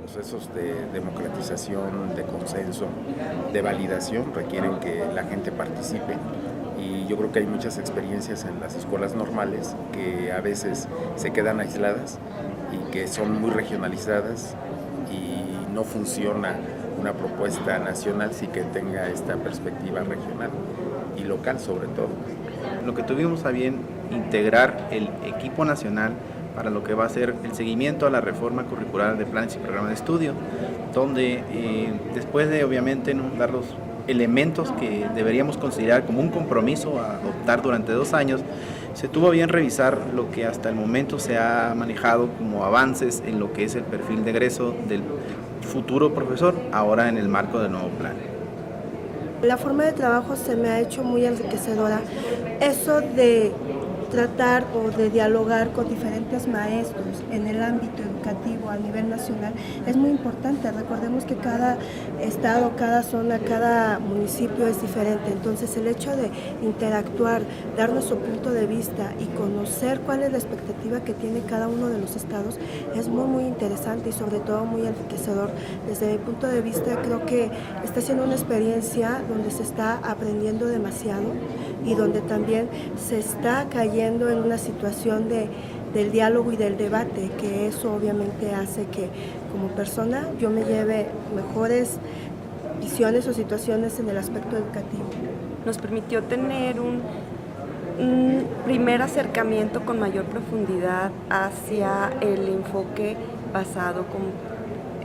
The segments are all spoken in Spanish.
Procesos de democratización, de consenso, de validación requieren que la gente participe, y yo creo que hay muchas experiencias en las escuelas normales que a veces se quedan aisladas y que son muy regionalizadas, y no funciona una propuesta nacional sin que tenga esta perspectiva regional y local sobre todo. Lo que tuvimos a bien integrar el equipo nacional para lo que va a ser el seguimiento a la reforma curricular de planes y programas de estudio, donde después de obviamente dar los elementos que deberíamos considerar como un compromiso a adoptar durante 2 años, se tuvo bien revisar lo que hasta el momento se ha manejado como avances en lo que es el perfil de egreso del futuro profesor, ahora en el marco del nuevo plan. La forma de trabajo se me ha hecho muy enriquecedora. Eso de tratar o de dialogar con diferentes maestros en el ámbito educativo a nivel nacional es muy importante. Recordemos que cada estado, cada zona, cada municipio es diferente, entonces el hecho de interactuar, dar nuestro punto de vista y conocer cuál es la expectativa que tiene cada uno de los estados es muy interesante y sobre todo muy enriquecedor. Desde mi punto de vista creo que está siendo una experiencia donde se está aprendiendo demasiado y donde también se está cayendo en una situación del diálogo y del debate, que eso obviamente hace que como persona yo me lleve mejores visiones o situaciones en el aspecto educativo. Nos permitió tener un primer acercamiento con mayor profundidad hacia el enfoque basado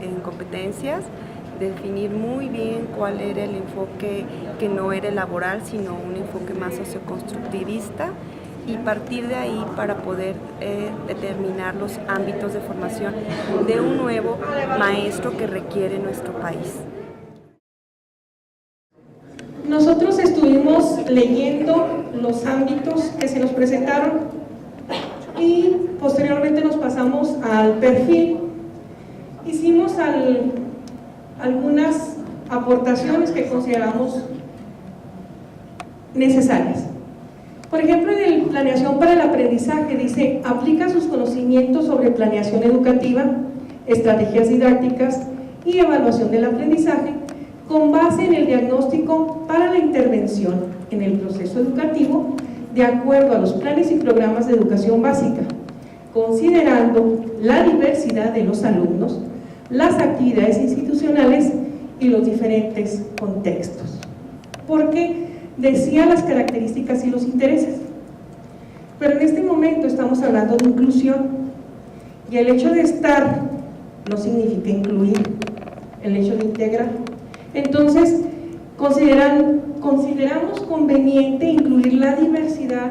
en competencias, definir muy bien cuál era el enfoque que no era el laboral, sino un enfoque más socioconstructivista, y partir de ahí para poder determinar los ámbitos de formación de un nuevo maestro que requiere nuestro país. Nosotros estuvimos leyendo los ámbitos que se nos presentaron y posteriormente nos pasamos al perfil. Hicimos algunas aportaciones que consideramos necesarias. Por ejemplo, en planeación para el aprendizaje dice: aplica sus conocimientos sobre planeación educativa, estrategias didácticas y evaluación del aprendizaje con base en el diagnóstico para la intervención en el proceso educativo de acuerdo a los planes y programas de educación básica, considerando la diversidad de los alumnos, las actividades institucionales y los diferentes contextos. Porque decía las características y los intereses, pero en este momento estamos hablando de inclusión, y el hecho de estar no significa incluir, el hecho de integrar. Entonces consideramos conveniente incluir la diversidad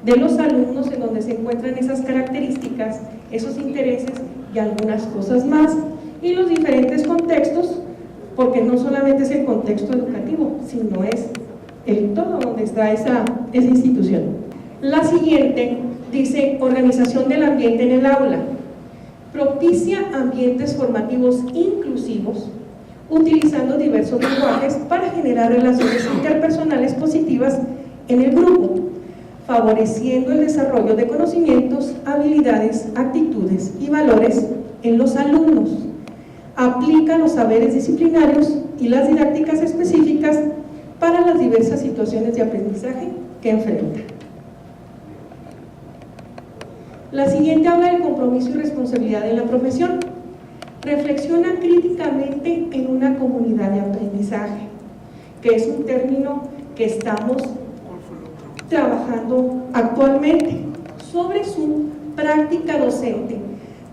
de los alumnos en donde se encuentran esas características, esos intereses y algunas cosas más, y los diferentes contextos, porque no solamente es el contexto educativo, sino es el todo donde está esa institución. La siguiente dice: organización del ambiente en el aula. Propicia ambientes formativos inclusivos, utilizando diversos lenguajes para generar relaciones interpersonales positivas en el grupo, favoreciendo el desarrollo de conocimientos, habilidades, actitudes y valores en los alumnos. Aplica los saberes disciplinarios y las didácticas específicas para las diversas situaciones de aprendizaje que enfrenta. La siguiente habla del compromiso y responsabilidad en la profesión. Reflexiona críticamente en una comunidad de aprendizaje, que es un término que estamos trabajando actualmente, sobre su práctica docente,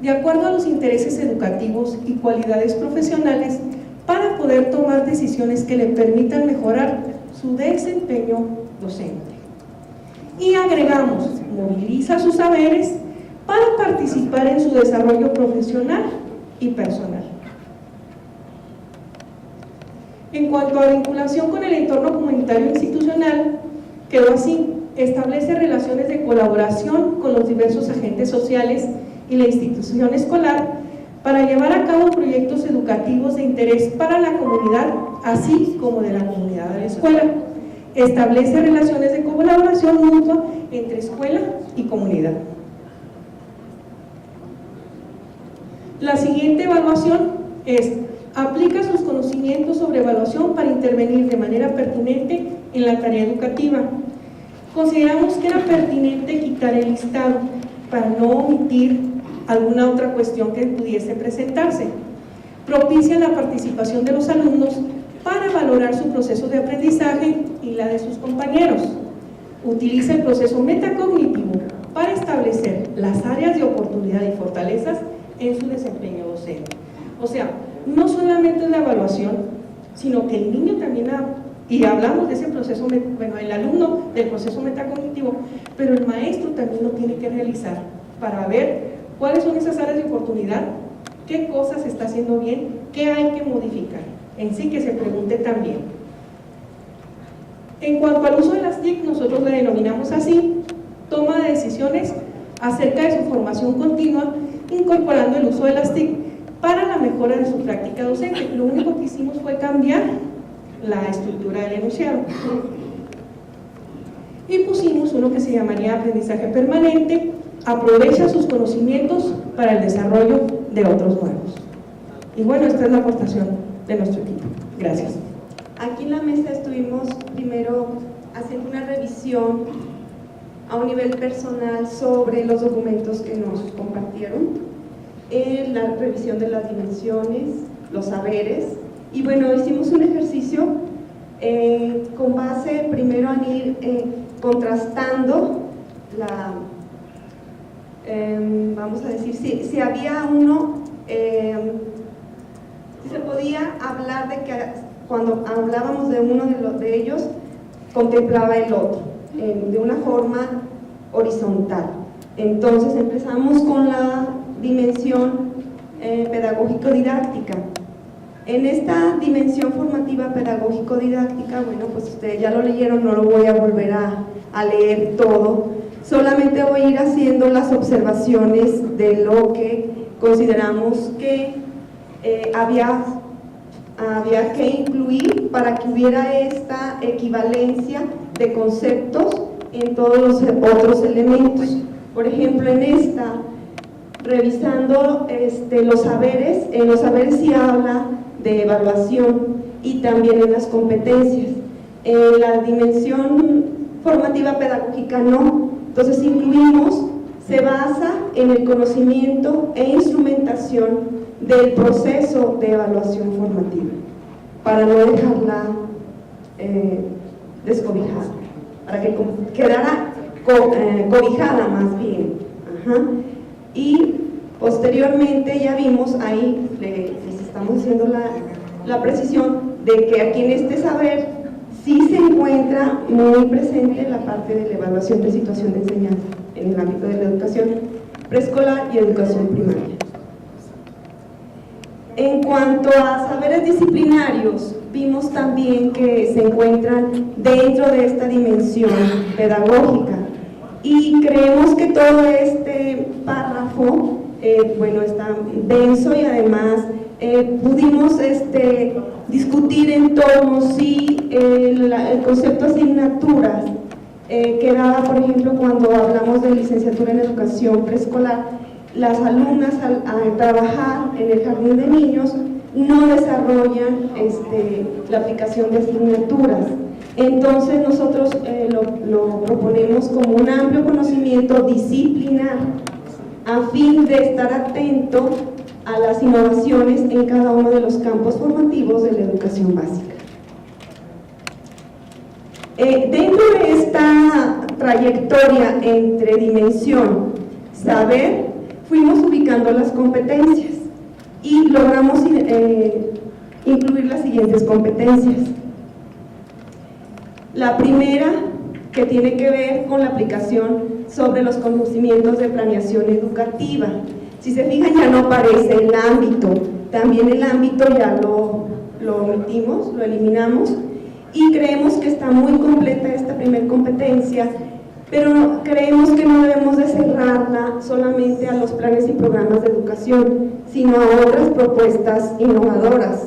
de acuerdo a los intereses educativos y cualidades profesionales, para poder tomar decisiones que le permitan mejorar su desempeño docente. Y agregamos: moviliza sus saberes para participar en su desarrollo profesional y personal. En cuanto a vinculación con el entorno comunitario institucional, quedó así: establece relaciones de colaboración con los diversos agentes sociales y la institución escolar para llevar a cabo proyectos educativos de interés para la comunidad, así como de la comunidad de la escuela. Establece relaciones de colaboración mutua entre escuela y comunidad. La siguiente evaluación es: aplica sus conocimientos sobre evaluación para intervenir de manera pertinente en la tarea educativa. Consideramos que era pertinente quitar el listado para no omitir alguna otra cuestión que pudiese presentarse. Propicia la participación de los alumnos para valorar su proceso de aprendizaje y la de sus compañeros. Utiliza el proceso metacognitivo para establecer las áreas de oportunidad y fortalezas en su desempeño docente. O sea, no solamente es la evaluación, sino que el niño también y hablamos de ese proceso, bueno, el alumno del proceso metacognitivo, pero el maestro también lo tiene que realizar para ver cuáles son esas áreas de oportunidad, qué cosas se está haciendo bien, qué hay que modificar, en sí que se pregunte también. En cuanto al uso de las TIC, nosotros la denominamos así: toma de decisiones acerca de su formación continua, incorporando el uso de las TIC para la mejora de su práctica docente. Lo único que hicimos fue cambiar la estructura del enunciado y pusimos uno que se llamaría aprendizaje permanente. Aprovecha sus conocimientos para el desarrollo de otros nuevos. Y bueno, esta es la aportación de nuestro equipo. Gracias. Aquí en la mesa estuvimos primero haciendo una revisión a un nivel personal sobre los documentos que nos compartieron, la revisión de las dimensiones, los saberes, y bueno, hicimos un ejercicio con base primero en ir contrastando vamos a decir, si había uno, si se podía hablar de que cuando hablábamos de uno de ellos, contemplaba el otro, de una forma horizontal. Entonces empezamos con la dimensión pedagógico-didáctica. En esta dimensión formativa pedagógico-didáctica, bueno, pues ustedes ya lo leyeron, no lo voy a volver a leer todo. Solamente voy a ir haciendo las observaciones de lo que consideramos que había que incluir para que hubiera esta equivalencia de conceptos en todos los otros elementos. Por ejemplo, en esta, revisando los saberes, en los saberes sí habla de evaluación y también en las competencias. En la dimensión formativa pedagógica no. Entonces incluimos, se basa en el conocimiento e instrumentación del proceso de evaluación formativa, para no dejarla descobijada, para que quedara cobijada más bien. Ajá. Y posteriormente ya vimos, ahí les estamos haciendo la precisión de que aquí en este saber sí se encuentra muy presente la parte de la evaluación de situación de enseñanza en el ámbito de la educación preescolar y educación primaria. En cuanto a saberes disciplinarios, vimos también que se encuentran dentro de esta dimensión pedagógica y creemos que todo este párrafo bueno, está denso y además pudimos discutir en torno si el concepto de asignaturas quedaba, por ejemplo, cuando hablamos de licenciatura en educación preescolar, las alumnas al trabajar en el jardín de niños no desarrollan la aplicación de asignaturas. Entonces nosotros lo proponemos como un amplio conocimiento disciplinar a fin de estar atento a las innovaciones en cada uno de los campos formativos de la educación básica. Dentro de esta trayectoria entre dimensión, saber, fuimos ubicando las competencias y logramos incluir las siguientes competencias. La primera que tiene que ver con la aplicación sobre los conocimientos de planeación educativa. Si se fijan, ya no aparece el ámbito, también el ámbito ya lo omitimos, lo eliminamos, y creemos que está muy completa esta primera competencia, pero creemos que no debemos de cerrarla solamente a los planes y programas de educación, sino a otras propuestas innovadoras.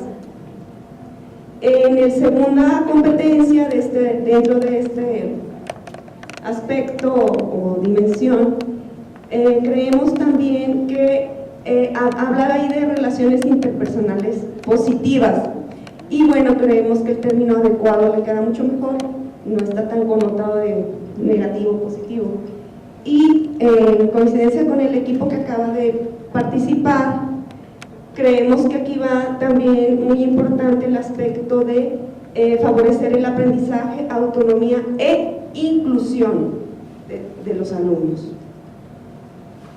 En la segunda competencia dentro de este aspecto o dimensión, creemos también que hablar ahí de relaciones interpersonales positivas, y bueno, creemos que el término adecuado le queda mucho mejor, no está tan connotado de negativo o positivo. Y en coincidencia con el equipo que acaba de participar, creemos que aquí va también muy importante el aspecto de favorecer el aprendizaje, autonomía e inclusión de los alumnos.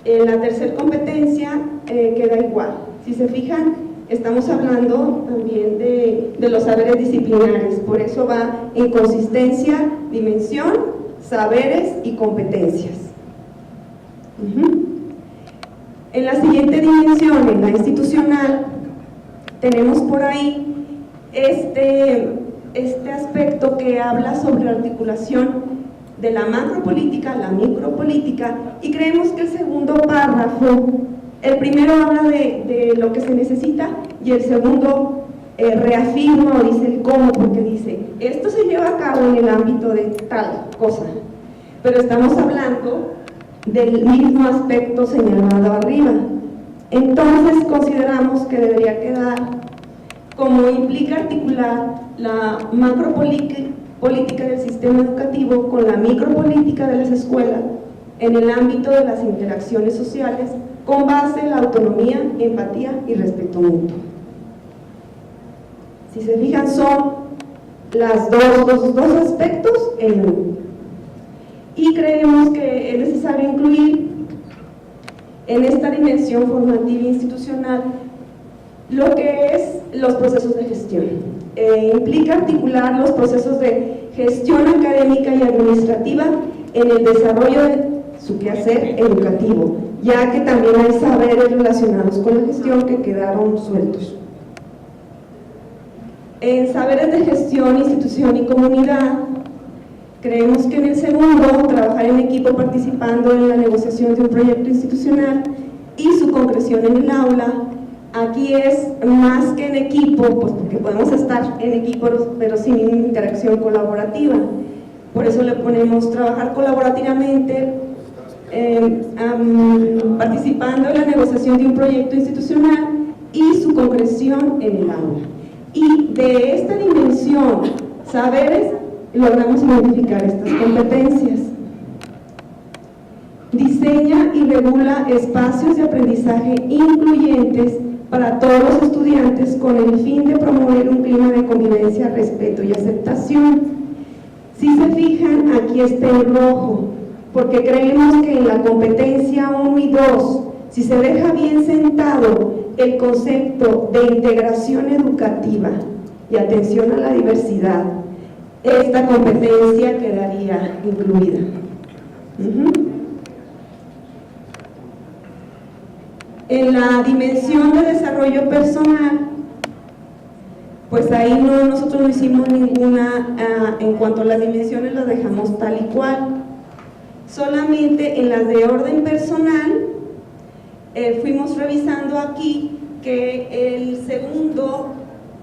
En la tercera competencia queda igual. Si se fijan, estamos hablando también de los saberes disciplinares, por eso va en consistencia, dimensión, saberes y competencias. En la siguiente dimensión, en la institucional, tenemos por ahí este aspecto que habla sobre la articulación de la macropolítica, la micropolítica, y creemos que el segundo párrafo, el primero habla de lo que se necesita y el segundo reafirma o dice el cómo, porque dice, esto se lleva a cabo en el ámbito de tal cosa, pero estamos hablando del mismo aspecto señalado arriba. Entonces consideramos que debería quedar como implica articular la macropolítica del sistema educativo con la micropolítica de las escuelas en el ámbito de las interacciones sociales con base en la autonomía, empatía y respeto mutuo. Si se fijan, son los dos aspectos en uno. Y creemos que es necesario incluir en esta dimensión formativa e institucional lo que es los procesos de gestión. Implica articular los procesos de gestión académica y administrativa en el desarrollo de su quehacer educativo, ya que también hay saberes relacionados con la gestión que quedaron sueltos. En saberes de gestión, institución y comunidad, creemos que en el segundo, trabajar en equipo participando en la negociación de un proyecto institucional y su concreción en el aula. Aquí es más que en equipo, pues porque podemos estar en equipo pero sin interacción colaborativa. Por eso le ponemos trabajar colaborativamente, participando en la negociación de un proyecto institucional y su concreción en el aula. Y de esta dimensión, saberes, logramos identificar estas competencias. Diseña y regula espacios de aprendizaje incluyentes para todos los estudiantes con el fin de promover un clima de convivencia, respeto y aceptación. Si se fijan, aquí está en rojo, porque creemos que en la competencia 1 y 2, si se deja bien sentado el concepto de integración educativa y atención a la diversidad, esta competencia quedaría incluida. En la dimensión de desarrollo personal, pues ahí nosotros no hicimos ninguna, en cuanto a las dimensiones las dejamos tal y cual. Solamente en las de orden personal, fuimos revisando aquí que el segundo,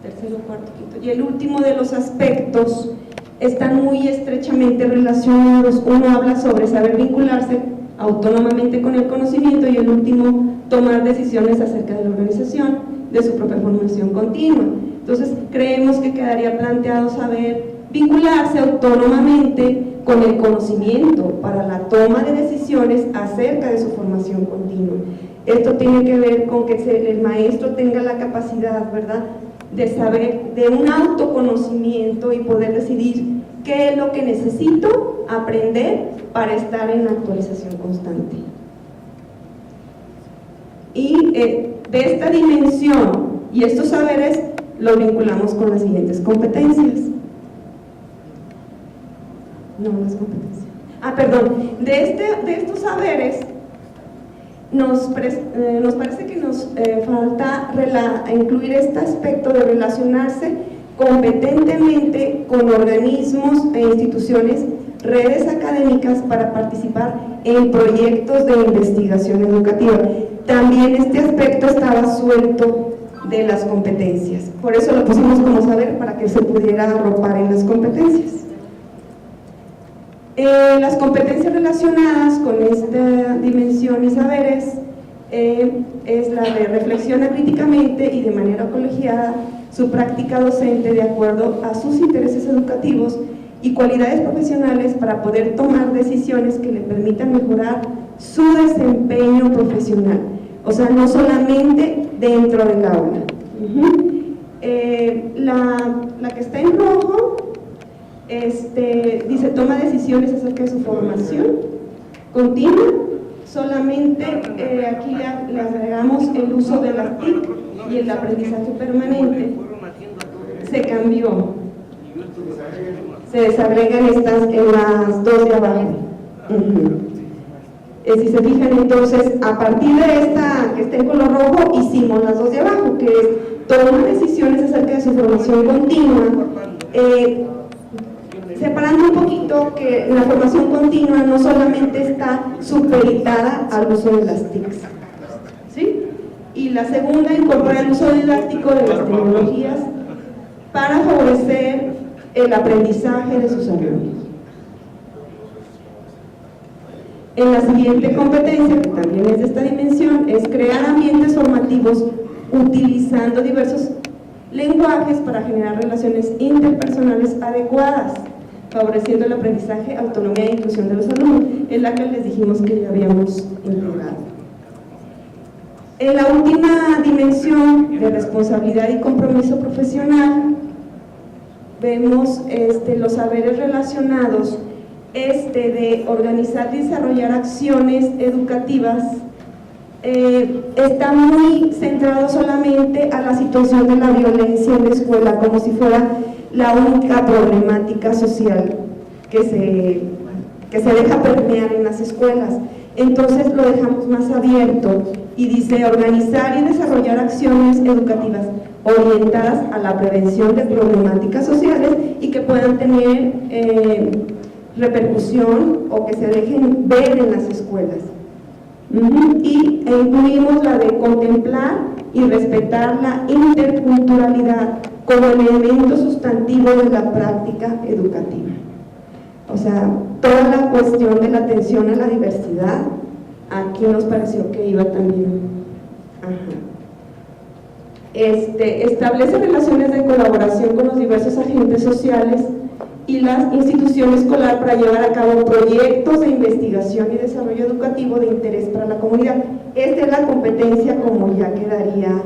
tercero, cuarto, quinto y el último de los aspectos están muy estrechamente relacionados. Uno habla sobre saber vincularse autónomamente con el conocimiento y el último, tomar decisiones acerca de la organización de su propia formación continua. Entonces creemos que quedaría planteado saber vincularse autónomamente con el conocimiento para la toma de decisiones acerca de su formación continua. Esto tiene que ver con que el maestro tenga la capacidad, ¿verdad?, de saber, de un autoconocimiento y poder decidir qué es lo que necesito aprender para estar en actualización constante. Y de esta dimensión y estos saberes los vinculamos con las siguientes competencias. No, no es competencia. Perdón, de estos saberes nos parece que nos falta incluir este aspecto de relacionarse competentemente con organismos e instituciones, redes académicas para participar en proyectos de investigación educativa. También este aspecto estaba suelto de las competencias, por eso lo pusimos como saber para que se pudiera arropar en las competencias. Las competencias relacionadas con esta dimensión y saberes es la de reflexiona críticamente y de manera colegiada su práctica docente de acuerdo a sus intereses educativos y cualidades profesionales para poder tomar decisiones que le permitan mejorar su desempeño profesional, o sea, no solamente dentro del aula. La que está en rojo dice toma decisiones acerca de su formación continua, solamente aquí le agregamos el uso de las TIC y el aprendizaje permanente se cambió, se desagregan en las dos de abajo. Si se fijan, entonces a partir de esta que está en color rojo hicimos las dos de abajo, que es tomar decisiones acerca de su formación continua, separando un poquito que la formación continua no solamente está supeditada al uso de las TIC, ¿sí? Y la segunda incorpora el uso didáctico de las tecnologías para favorecer el aprendizaje de sus alumnos. En la siguiente competencia, que también es de esta dimensión, es crear ambientes formativos utilizando diversos lenguajes para generar relaciones interpersonales adecuadas, favoreciendo el aprendizaje, autonomía e inclusión de los alumnos, es la que les dijimos que ya habíamos integrado. En la última dimensión de responsabilidad y compromiso profesional, vemos los saberes relacionados de organizar y desarrollar acciones educativas. Está muy centrado solamente a la situación de la violencia en la escuela, como si fuera la única problemática social que se deja permear en las escuelas. Entonces lo dejamos más abierto y dice organizar y desarrollar acciones educativas orientadas a la prevención de problemáticas sociales y que puedan tener repercusión o que se dejen ver en las escuelas. Y incluimos la de contemplar y respetar la interculturalidad como elemento sustantivo de la práctica educativa. O sea, toda la cuestión de la atención a la diversidad, aquí nos pareció que iba también. Establece relaciones de colaboración con los diversos agentes sociales y la institución escolar para llevar a cabo proyectos de investigación y desarrollo educativo de interés para la comunidad. Esta es la competencia como ya quedaría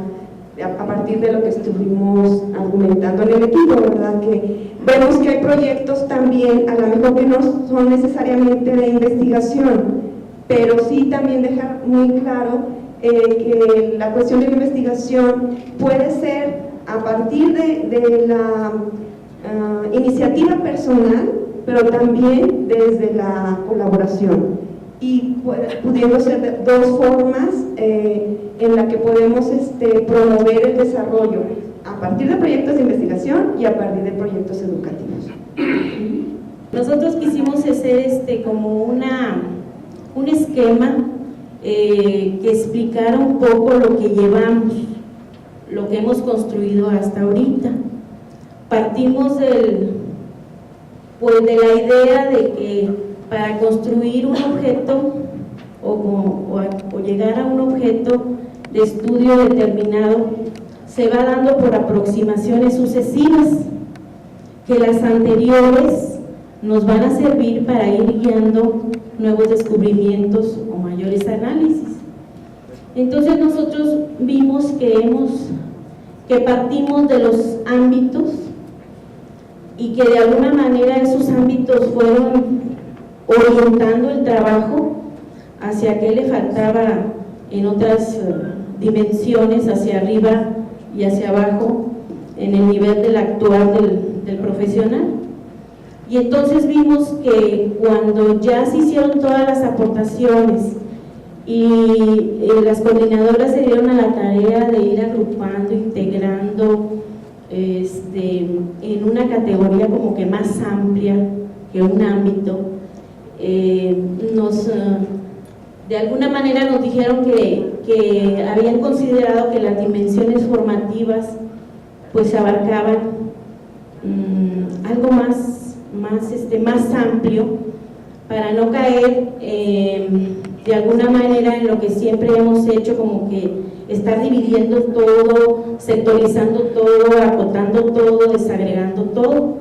a partir de lo que estuvimos argumentando en el equipo, ¿verdad? Que vemos que hay proyectos también, a lo mejor que no son necesariamente de investigación, pero sí también dejar muy claro que la cuestión de la investigación puede ser a partir de la iniciativa personal, pero también desde la colaboración, y pudiendo ser de dos formas en la que podemos promover el desarrollo a partir de proyectos de investigación y a partir de proyectos educativos. Nosotros quisimos hacer como un esquema que explicara un poco lo que llevamos, lo que hemos construido hasta ahorita. Partimos de la idea de que para construir un objeto o llegar a un objeto de estudio determinado se va dando por aproximaciones sucesivas, que las anteriores nos van a servir para ir guiando nuevos descubrimientos o mayores análisis. Entonces nosotros vimos que partimos de los ámbitos y que de alguna manera esos ámbitos fueron orientando el trabajo hacia qué le faltaba en otras dimensiones, hacia arriba y hacia abajo, en el nivel del actuar del profesional. Y entonces vimos que cuando ya se hicieron todas las aportaciones y las coordinadoras se dieron a la tarea de ir agrupando, integrando en una categoría como que más amplia que un ámbito, de alguna manera nos dijeron que habían considerado que las dimensiones formativas pues abarcaban algo más amplio, para no caer de alguna manera en lo que siempre hemos hecho, como que estar dividiendo todo, sectorizando todo, acotando todo, desagregando todo.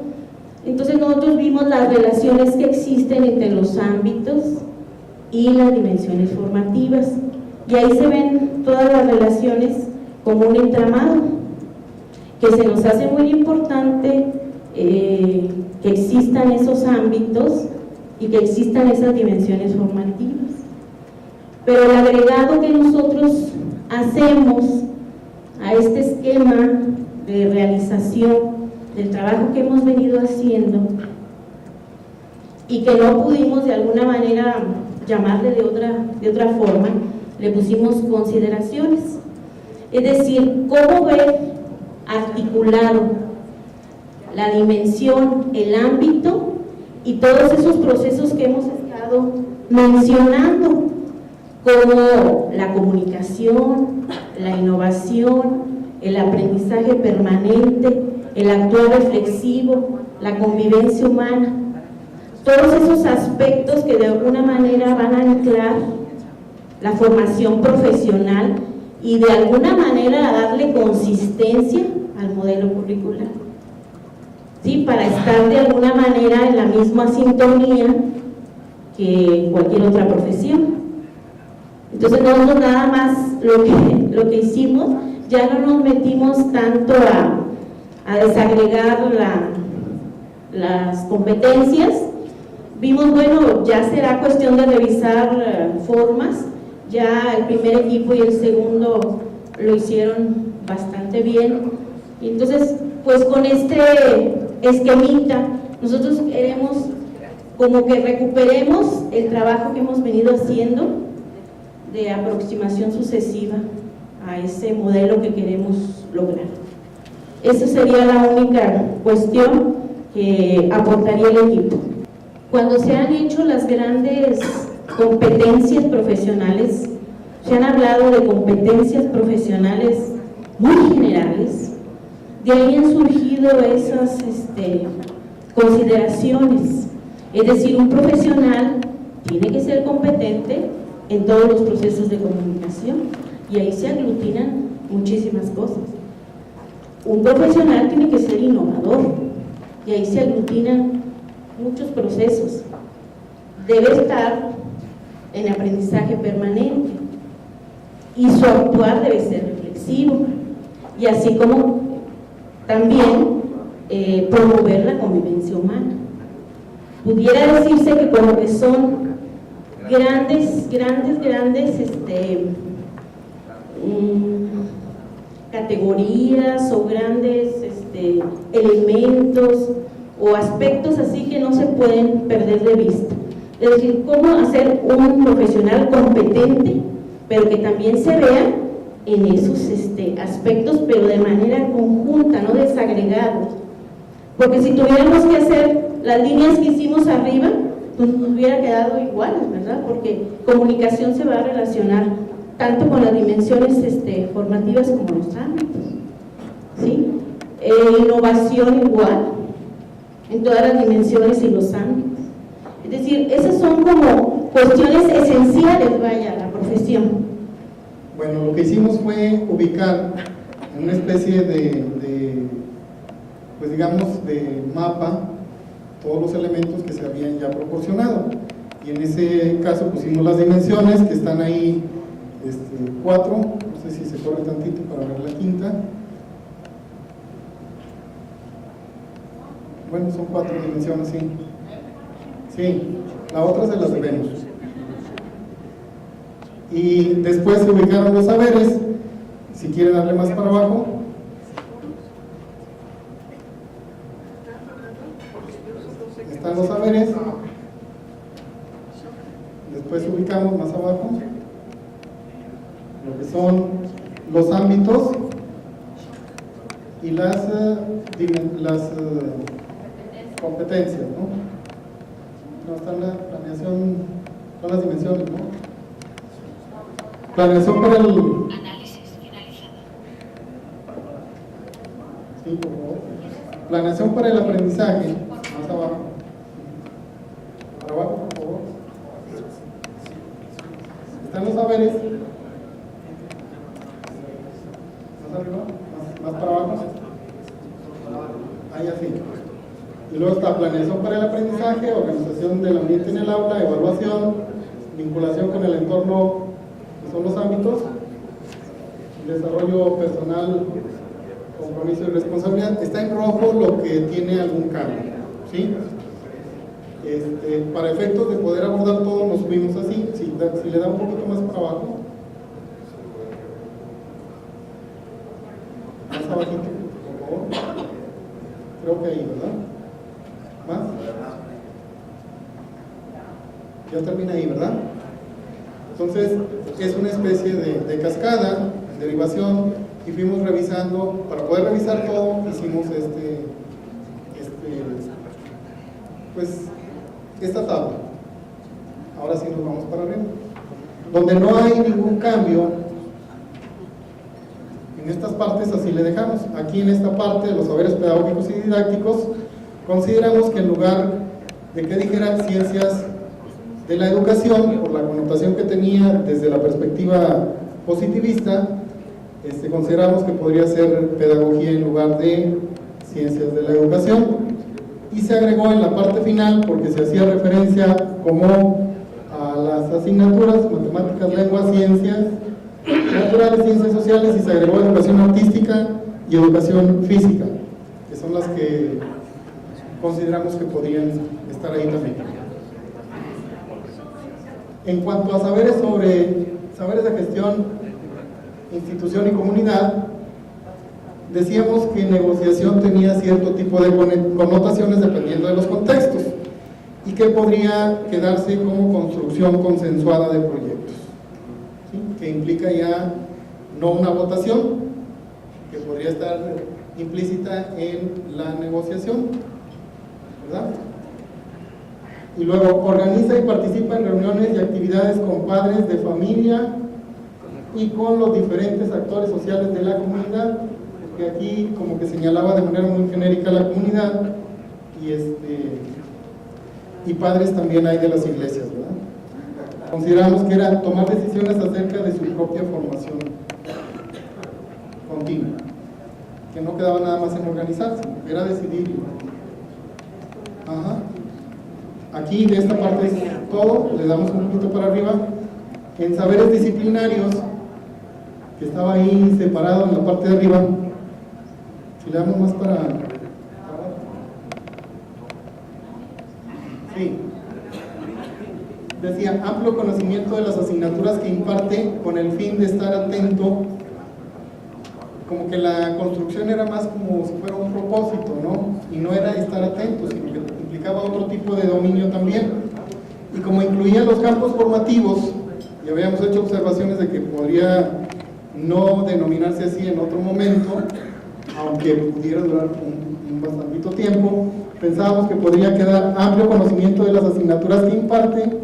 Entonces nosotros vimos las relaciones que existen entre los ámbitos y las dimensiones formativas, y ahí se ven todas las relaciones como un entramado, que se nos hace muy importante que existan esos ámbitos y que existan esas dimensiones formativas. Pero el agregado que nosotros hacemos a este esquema de realización del trabajo que hemos venido haciendo y que no pudimos de alguna manera llamarle de otra forma, le pusimos consideraciones, es decir, cómo ver articulado la dimensión, el ámbito y todos esos procesos que hemos estado mencionando, como la comunicación, la innovación, el aprendizaje permanente, el actuar reflexivo, la convivencia humana, todos esos aspectos que de alguna manera van a anclar la formación profesional y de alguna manera a darle consistencia al modelo curricular, ¿sí? Para estar de alguna manera en la misma sintonía que cualquier otra profesión. Entonces nosotros nada más lo que hicimos, ya no nos metimos tanto a desagregar las competencias. Vimos, bueno, ya será cuestión de revisar formas, ya el primer equipo y el segundo lo hicieron bastante bien, y entonces pues con este esquemita nosotros queremos como que recuperemos el trabajo que hemos venido haciendo de aproximación sucesiva a ese modelo que queremos lograr. Esa sería la única cuestión que aportaría el equipo. Cuando se han hecho las grandes competencias profesionales, se han hablado de competencias profesionales muy generales, de ahí han surgido esas consideraciones, es decir, un profesional tiene que ser competente en todos los procesos de comunicación, y ahí se aglutinan muchísimas cosas. Un profesional tiene que ser innovador, y ahí se aglutinan muchos procesos. Debe estar en aprendizaje permanente y su actuar debe ser reflexivo, y así como también promover la convivencia humana. Pudiera decirse que como que son grandes categorías o grandes elementos o aspectos así que no se pueden perder de vista. Es decir, cómo hacer un profesional competente, pero que también se vea en esos aspectos, pero de manera conjunta, no desagregados. Porque si tuviéramos que hacer las líneas que hicimos arriba, pues nos hubiera quedado igual, ¿verdad? Porque comunicación se va a relacionar tanto con las dimensiones formativas como los ámbitos, ¿sí? Innovación igual, en todas las dimensiones y los ámbitos. Es decir, esas son como cuestiones esenciales, vaya, a la profesión. Bueno, lo que hicimos fue ubicar en una especie pues digamos, de mapa todos los elementos que se habían ya proporcionado, y en ese caso pusimos las dimensiones que están ahí, 4, no sé si se corre tantito para ver la quinta. Bueno, son 4 dimensiones, sí. Sí, la otra se las debemos. Y después se ubicaron los saberes. Si quiere darle más para abajo. Están están los saberes. Después ubicamos más abajo lo que son los ámbitos y las competencias, ¿no? No está en la planeación, son las dimensiones, ¿no? Planeación para el análisis finalizado. Sí, por favor. Planeación para el aprendizaje, más abajo. Para abajo, por favor. Están los saberes. Más arriba, más para abajo. Ahí así. Y luego está planeación para el aprendizaje, organización del ambiente en el aula, evaluación, vinculación con el entorno, que son los ámbitos, desarrollo personal, compromiso y responsabilidad. Está en rojo lo que tiene algún cambio, ¿sí? Para efectos de poder abordar todo, nos subimos así. Si le da un poquito más para abajo, más abajito, por favor. Creo que ahí, ¿verdad? ¿Más? Ya termina ahí, ¿verdad? Entonces, es una especie de cascada, derivación, y fuimos revisando. Para poder revisar todo, hicimos pues esta tabla. Ahora sí nos vamos para arriba. Donde no hay ningún cambio, en estas partes así le dejamos. Aquí en esta parte de los saberes pedagógicos y didácticos, consideramos que en lugar de que dijera ciencias de la educación, por la connotación que tenía desde la perspectiva positivista, consideramos que podría ser pedagogía en lugar de ciencias de la educación. Y se agregó en la parte final, porque se hacía referencia como a las asignaturas, matemáticas, lenguas, ciencias naturales, ciencias sociales, y se agregó educación artística y educación física, que son las que consideramos que podrían estar ahí también. En cuanto a saberes de gestión, institución y comunidad, decíamos que negociación tenía cierto tipo de connotaciones dependiendo de los contextos y que podría quedarse como construcción consensuada de proyectos, ¿sí? Que implica ya no una votación, que podría estar implícita en la negociación, ¿verdad? Y luego organiza y participa en reuniones y actividades con padres de familia y con los diferentes actores sociales de la comunidad, porque aquí como que señalaba de manera muy genérica la comunidad, y padres también hay de las iglesias, ¿verdad? Consideramos que era tomar decisiones acerca de su propia formación continua, que no quedaba nada más en organizarse, era decidir. Ajá. Aquí de esta parte es todo, le damos un poquito para arriba. En saberes disciplinarios, que estaba ahí separado en la parte de arriba, si le damos más para abajo. Sí. Decía, amplio conocimiento de las asignaturas que imparte con el fin de estar atento. Como que la construcción era más como si fuera un propósito, ¿no? Y no era estar atento, sino que implicaba otro tipo de dominio también. Y como incluía los campos formativos, y habíamos hecho observaciones de que podría no denominarse así en otro momento, aunque pudiera durar un bastantito tiempo, pensábamos que podría quedar amplio conocimiento de las asignaturas que imparte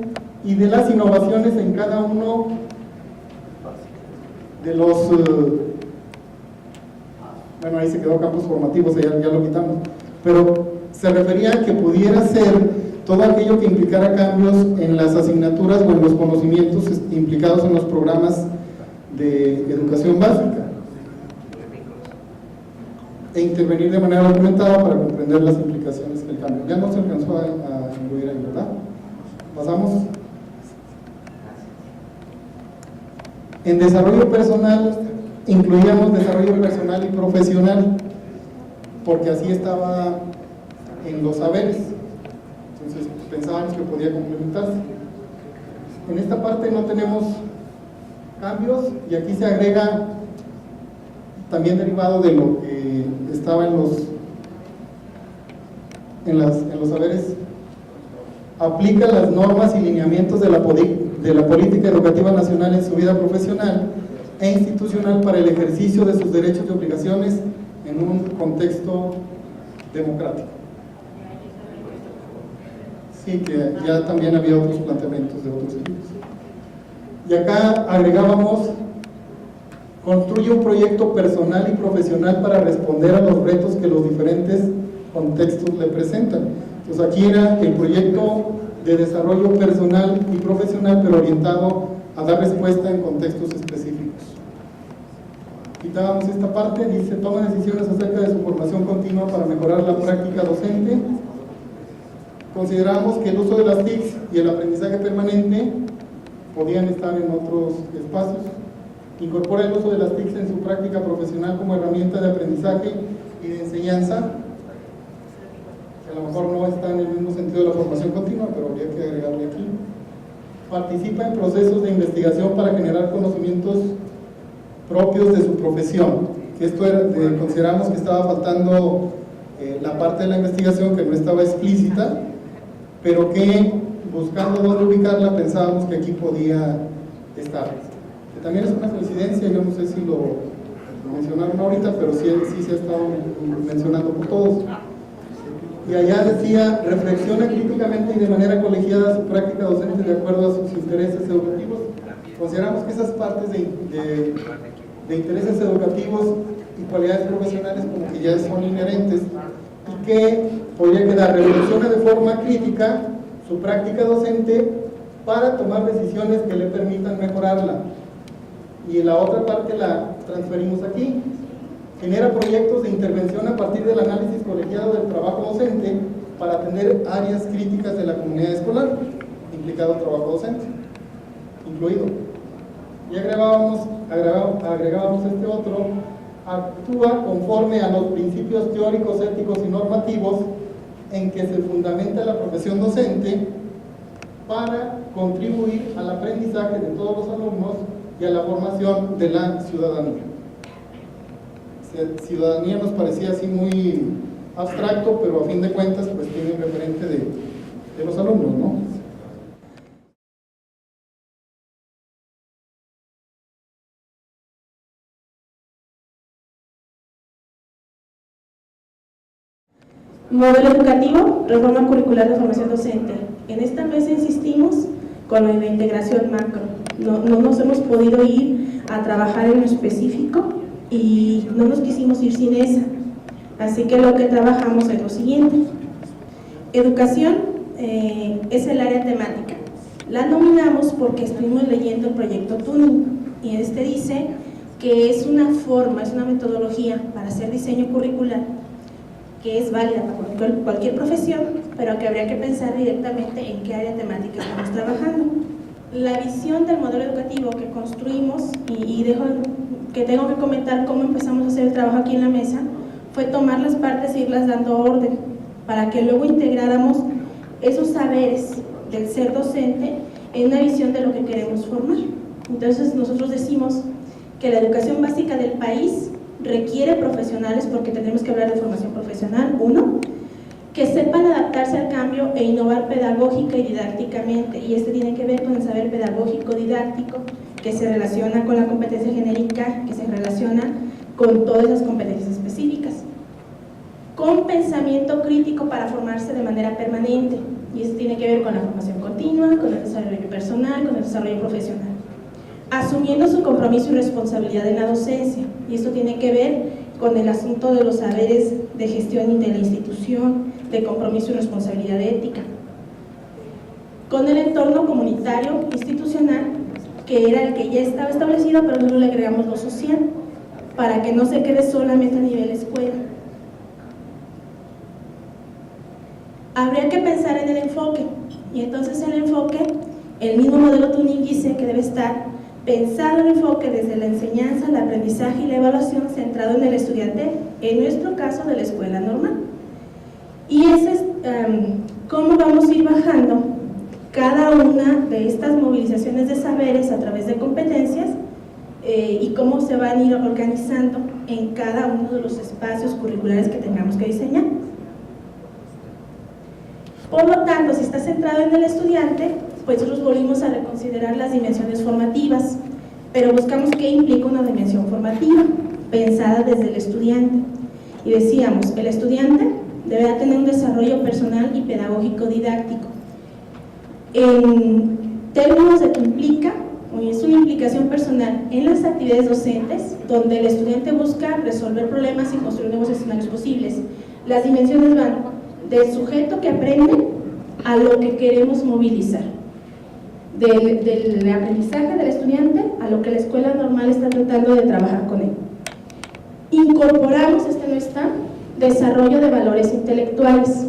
y de las innovaciones en cada uno de los... bueno, ahí se quedó campos formativos, ya lo quitamos, pero se refería a que pudiera ser todo aquello que implicara cambios en las asignaturas o en los conocimientos implicados en los programas de educación básica, e intervenir de manera documentada para comprender las implicaciones del cambio. Ya no se alcanzó a incluir ahí, ¿verdad? Pasamos. En desarrollo personal, incluíamos desarrollo personal y profesional, porque así estaba en los saberes, entonces pensábamos que podía complementarse. En esta parte no tenemos cambios, y aquí se agrega también derivado de lo que estaba en los saberes aplica las normas y lineamientos de la política educativa nacional en su vida profesional e institucional para el ejercicio de sus derechos y obligaciones en un contexto democrático. Sí, que ya también había otros planteamientos de otros libros. Y acá agregábamos: construye un proyecto personal y profesional para responder a los retos que los diferentes contextos le presentan. Entonces aquí era el proyecto de desarrollo personal y profesional, pero orientado a dar respuesta en contextos específicos. Quitábamos esta parte, dice: toma decisiones acerca de su formación continua para mejorar la práctica docente. Consideramos que el uso de las TICs y el aprendizaje permanente podían estar en otros espacios. Incorpora el uso de las TICs en su práctica profesional como herramienta de aprendizaje y de enseñanza, que a lo mejor no está en el mismo sentido de la formación continua, pero habría que agregarle aquí. Participa en procesos de investigación para generar conocimientos propios de su profesión. Esto consideramos que estaba faltando la parte de la investigación, que no estaba explícita, pero que buscando dónde ubicarla pensábamos que aquí podía estar. Que también es una coincidencia, yo no sé si lo mencionaron ahorita, pero sí se ha estado mencionando por todos. Y allá decía: reflexiona críticamente y de manera colegiada su práctica docente de acuerdo a sus intereses educativos. Consideramos que esas partes de intereses educativos y cualidades profesionales como que ya son inherentes, y que podría quedar: reflexiona de forma crítica su práctica docente para tomar decisiones que le permitan mejorarla. Y la otra parte la transferimos aquí: genera proyectos de intervención a partir del análisis colegiado del trabajo docente para atender áreas críticas de la comunidad escolar, implicado trabajo docente, incluido. Y agregábamos este otro: actúa conforme a los principios teóricos, éticos y normativos en que se fundamenta la profesión docente para contribuir al aprendizaje de todos los alumnos y a la formación de la ciudadanía. Ciudadanía nos parecía así muy abstracto, pero a fin de cuentas pues tiene un referente de los alumnos, ¿no? Modelo educativo, reforma curricular de formación docente. En esta mesa insistimos con la integración macro. No nos hemos podido ir a trabajar en lo específico y no nos quisimos ir sin esa. Así que lo que trabajamos es lo siguiente. Educación es el área temática. La nominamos porque estuvimos leyendo el proyecto Tuning y este dice que es una forma, es una metodología para hacer diseño curricular que es válida para cualquier profesión, pero que habría que pensar directamente en qué área temática estamos trabajando. La visión del modelo educativo que construimos, y tengo que comentar cómo empezamos a hacer el trabajo aquí en la mesa, fue tomar las partes e irlas dando orden, para que luego integráramos esos saberes del ser docente en una visión de lo que queremos formar. Entonces nosotros decimos que la educación básica del país requiere profesionales, porque tenemos que hablar de formación profesional, uno, que sepan adaptarse al cambio e innovar pedagógica y didácticamente, y este tiene que ver con el saber pedagógico didáctico, que se relaciona con la competencia genérica, que se relaciona con todas las competencias específicas, con pensamiento crítico para formarse de manera permanente, y esto tiene que ver con la formación continua, con el desarrollo personal, con el desarrollo profesional, asumiendo su compromiso y responsabilidad en la docencia, y esto tiene que ver con el asunto de los saberes de gestión de la institución, de compromiso y responsabilidad ética, con el entorno comunitario institucional, que era el que ya estaba establecido, pero nosotros le agregamos lo social, para que no se quede solamente a nivel escuela. Habría que pensar en el enfoque, y entonces el enfoque, el mismo modelo Tuning dice que debe estar pensado el enfoque desde la enseñanza, el aprendizaje y la evaluación centrado en el estudiante, en nuestro caso de la escuela normal. Y ese es cómo vamos a ir bajando cada una de estas movilizaciones de saberes a través de competencias y cómo se van a ir organizando en cada uno de los espacios curriculares que tengamos que diseñar. Por lo tanto, si está centrado en el estudiante, pues nosotros volvimos a reconsiderar las dimensiones formativas, pero buscamos qué implica una dimensión formativa, pensada desde el estudiante. Y decíamos, el estudiante deberá tener un desarrollo personal y pedagógico didáctico. En términos de que implica, es una implicación personal en las actividades docentes, donde el estudiante busca resolver problemas y construir nuevos escenarios posibles. Las dimensiones van del sujeto que aprende a lo que queremos movilizar, del aprendizaje del estudiante a lo que la escuela normal está tratando de trabajar con él. Incorporamos, no está, desarrollo de valores intelectuales,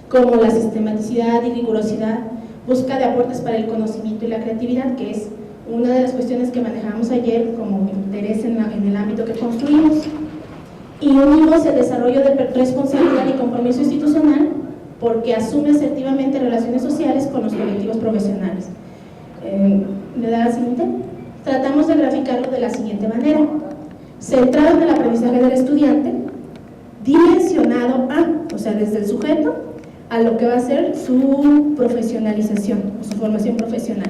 como la sistematicidad y rigurosidad, busca de aportes para el conocimiento y la creatividad, que es una de las cuestiones que manejamos ayer como interés en el ámbito que construimos. Y unimos el desarrollo de responsabilidad y compromiso institucional porque asume asertivamente relaciones sociales con los colectivos profesionales. ¿Le da la siguiente? Tratamos de graficarlo de la siguiente manera: centrado en el aprendizaje del estudiante, dimensionado o sea, desde el sujeto a lo que va a ser su profesionalización o su formación profesional.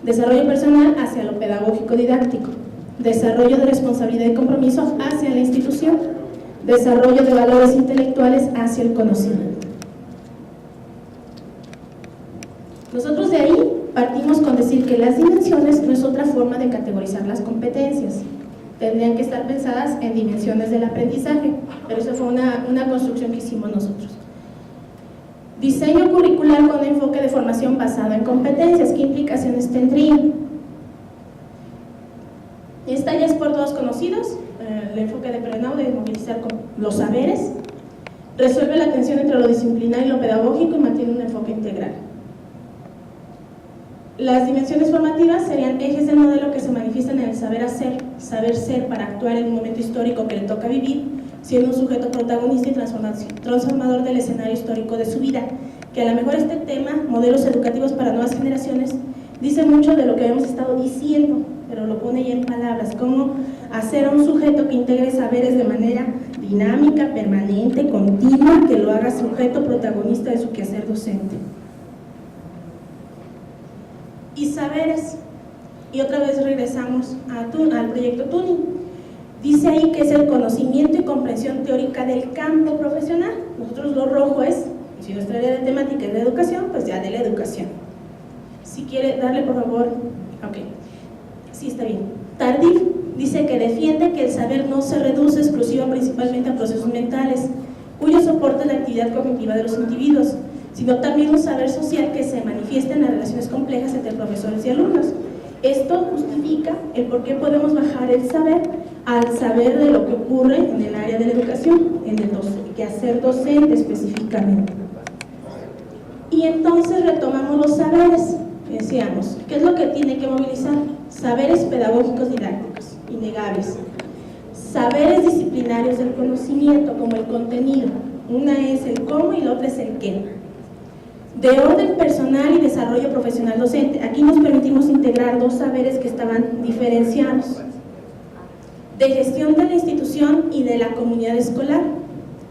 Desarrollo personal hacia lo pedagógico didáctico. Desarrollo de responsabilidad y compromiso hacia la institución, desarrollo de valores intelectuales hacia el conocimiento. Nosotros de ahí partimos con decir que las dimensiones no es otra forma de categorizar las competencias, tendrían que estar pensadas en dimensiones del aprendizaje, pero esa fue una construcción que hicimos nosotros. Diseño curricular con enfoque de formación basado en competencias, ¿qué implicaciones tendría? Esta ya es por todos conocidos, el enfoque de Perenau de movilizar los saberes, resuelve la tensión entre lo disciplinario y lo pedagógico y mantiene un enfoque integral. Las dimensiones formativas serían ejes del modelo que se manifiestan en el saber hacer, saber ser para actuar en un momento histórico que le toca vivir, siendo un sujeto protagonista y transformador del escenario histórico de su vida, que a lo mejor este tema, modelos educativos para nuevas generaciones, dice mucho de lo que hemos estado diciendo, pero lo pone ya en palabras, cómo hacer a un sujeto que integre saberes de manera dinámica, permanente, continua, que lo haga sujeto protagonista de su quehacer docente. Y saberes, y otra vez regresamos al proyecto Tuning. Dice ahí que es el conocimiento y comprensión teórica del campo profesional. Nosotros lo rojo es, si nuestra área de temática es de educación, pues ya de la educación. Si quiere darle por favor, ok, sí está bien. Tardif dice que defiende que el saber no se reduce exclusiva principalmente a procesos mentales, cuyo soporte es la actividad cognitiva de los individuos, sino también un saber social que se manifiesta en las relaciones complejas entre profesores y alumnos. Esto justifica el por qué podemos bajar el saber al saber de lo que ocurre en el área de la educación, en el quehacer docente específicamente. Y entonces retomamos los saberes. Decíamos, ¿qué es lo que tiene que movilizar? Saberes pedagógicos didácticos, innegables. Saberes disciplinarios del conocimiento, como el contenido. Una es el cómo y la otra es el qué. De orden personal y desarrollo profesional docente. Aquí nos permitimos integrar dos saberes que estaban diferenciados. De gestión de la institución y de la comunidad escolar.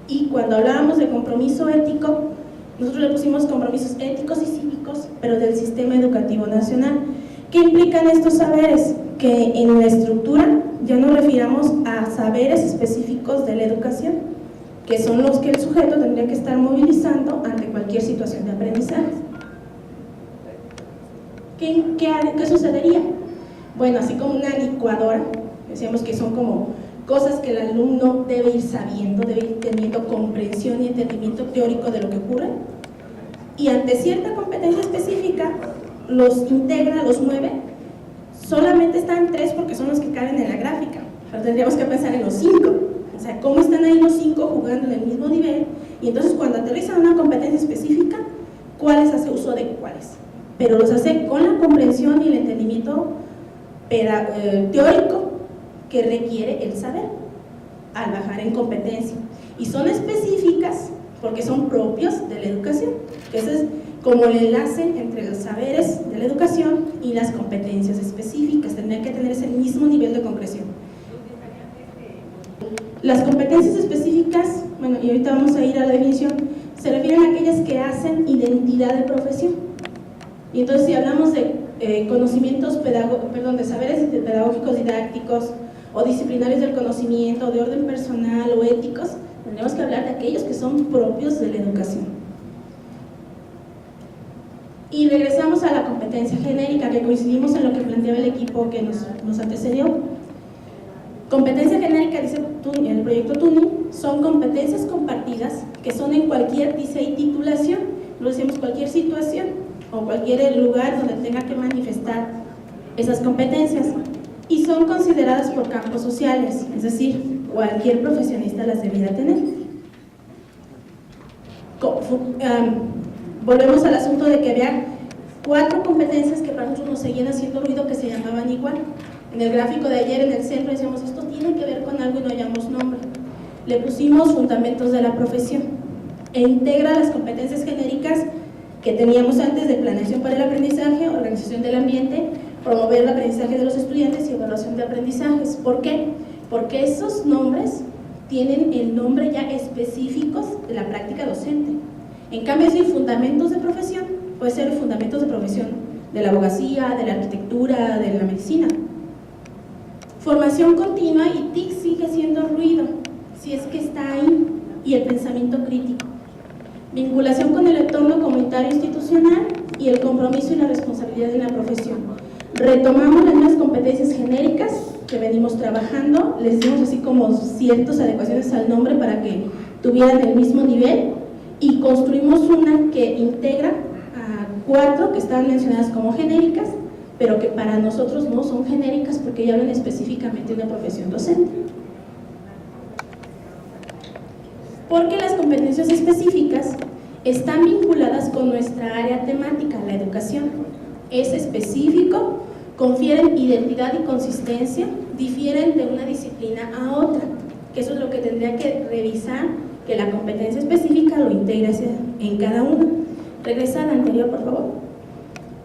Y cuando hablábamos de compromiso ético, nosotros le pusimos compromisos éticos y cívicos, pero del sistema educativo nacional. ¿Qué implican estos saberes? Que en la estructura ya nos refiramos a saberes específicos de la educación, que son los que el sujeto tendría que estar movilizando ante cualquier situación de aprendizaje. ¿Qué sucedería? Bueno, así como una licuadora, decíamos que son como cosas que el alumno debe ir sabiendo, debe ir teniendo comprensión y entendimiento teórico de lo que ocurre, y ante cierta competencia específica los integra, los mueve. Solamente están 3 porque son los que caben en la gráfica, pero tendríamos que pensar en los 5, o sea, cómo están ahí los 5 jugando en el mismo nivel, y entonces cuando aterrizan una competencia específica, ¿cuáles hace uso de cuáles? Pero los hace con la comprensión y el entendimiento teórico que requiere el saber al bajar en competencia, y son específicas porque son propios de la educación, que ese es como el enlace entre los saberes de la educación y las competencias específicas. Tendrían que tener ese mismo nivel de concreción. Las competencias específicas, bueno, y ahorita vamos a ir a la definición, se refieren a aquellas que hacen identidad de profesión. Y entonces si hablamos de conocimientos de saberes pedagógicos didácticos o disciplinarios del conocimiento, de orden personal o éticos, tendremos que hablar de aquellos que son propios de la educación. Y regresamos a la competencia genérica, que coincidimos en lo que planteaba el equipo que nos antecedió. Competencia genérica, dice el proyecto TUNI, son competencias compartidas que son en cualquier, dice ahí, titulación, lo decimos cualquier situación o cualquier lugar donde tenga que manifestar esas competencias, y son consideradas por campos sociales, es decir, cualquier profesionista las debiera tener. Volvemos al asunto de que había 4 competencias que para nosotros nos seguían haciendo ruido, que se llamaban igual. En el gráfico de ayer en el centro decíamos, esto tiene que ver con algo y no hallamos nombre. Le pusimos fundamentos de la profesión e integra las competencias genéricas que teníamos antes de planeación para el aprendizaje, organización del ambiente, promover el aprendizaje de los estudiantes y evaluación de aprendizajes. ¿Por qué? Porque esos nombres tienen el nombre ya específicos de la práctica docente. En cambio, decir fundamentos de profesión puede ser fundamentos de profesión de la abogacía, de la arquitectura, de la medicina. Formación continua, y TIC sigue siendo ruido, si es que está ahí, y el pensamiento crítico. Vinculación con el entorno comunitario institucional y el compromiso y la responsabilidad de la profesión. Retomamos las mismas competencias genéricas que venimos trabajando, les dimos así como ciertas adecuaciones al nombre para que tuvieran el mismo nivel, y construimos una que integra a 4 que están mencionadas como genéricas, pero que para nosotros no son genéricas porque ya hablan específicamente de una profesión docente. Porque las competencias específicas están vinculadas con nuestra área temática, la educación. Es específico, confieren identidad y consistencia, difieren de una disciplina a otra, que eso es lo que tendría que revisar, que la competencia específica lo integre en cada uno. Regresa a la anterior, por favor.